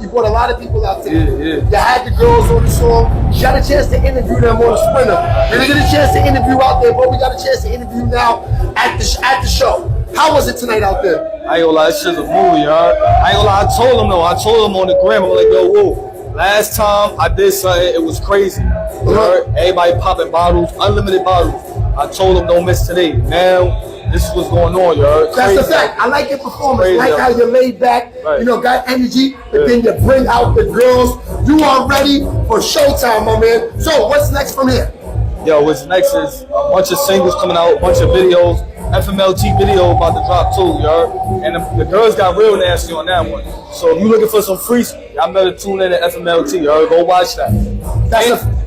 You brought a lot of people out there. Yeah. You had the girls on the song. You got a chance to interview them on the Sprinter. You didn't get a chance to interview out there, but we got a chance to interview now at the show. How was it tonight out there? I ain't gonna lie, this shit's a movie, y'all. I ain't gonna lie, I told him though. I told him on the gram, I'm like, yo, whoa. Last time I did something, it was crazy. You heard? Everybody popping bottles, unlimited bottles. I told him don't miss today. Now, this is what's going on, y'all. That's the fact. I like your performance. I like how you're laid back, you know, got energy, but then you bring out the girls. You are ready for showtime, my man. So, what's next from here? Yo, what's next is a bunch of singles coming out, a bunch of videos. FMLT video about to drop too, y'all. And the girls got real nasty on that one. So if you looking for some free, y'all better tune in to FMLT, y'all. Go watch that.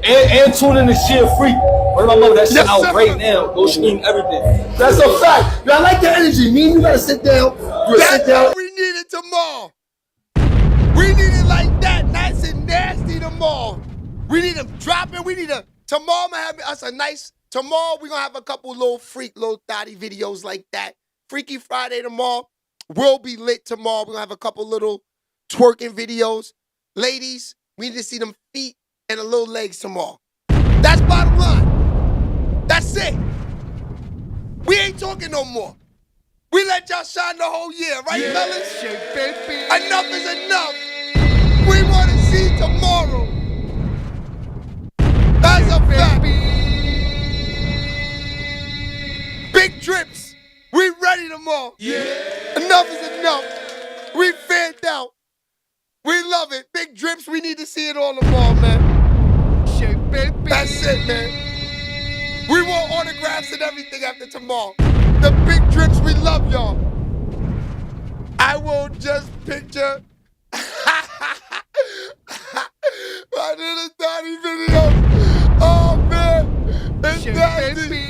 And tune in to Shit Freak. Where my mother, that shit out right now. Go stream everything. That's a fact. Yo, I like the energy. Me and you gotta sit down. That's what we needed tomorrow. We need it like that, nice and nasty tomorrow. We need them dropping. We need tomorrow I'm gonna have us a nice, tomorrow we're gonna have a couple little thotty videos like that. Freaky Friday tomorrow. We'll be lit tomorrow. We're gonna have a couple little twerking videos. Ladies, we need to see them feet and the little legs tomorrow. That's bottom line. That's it. We ain't talking no more. We let y'all shine the whole year, right, fellas? Enough is enough. We want to see tomorrow. That's a fact. Big trips. We ready tomorrow. Enough is enough. We fanned out. We love it. Big drips, we need to see it all tomorrow, man. That's it, man. We want autographs and everything after tomorrow. The big drips, we love y'all. I will just picture my little Donnie video. Oh, man. It's nasty.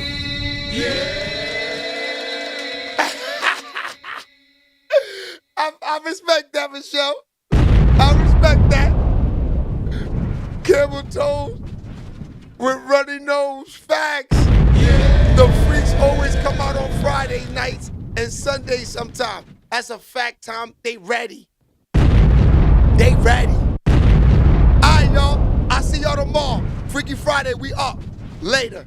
I respect that, Michelle. I respect that. Camel toes with runny nose. Facts. The freaks always come out on Friday nights and Sundays sometime. That's a fact, Tom. They ready. They ready. All right, y'all. I'll see y'all tomorrow. Freaky Friday, we up. Later.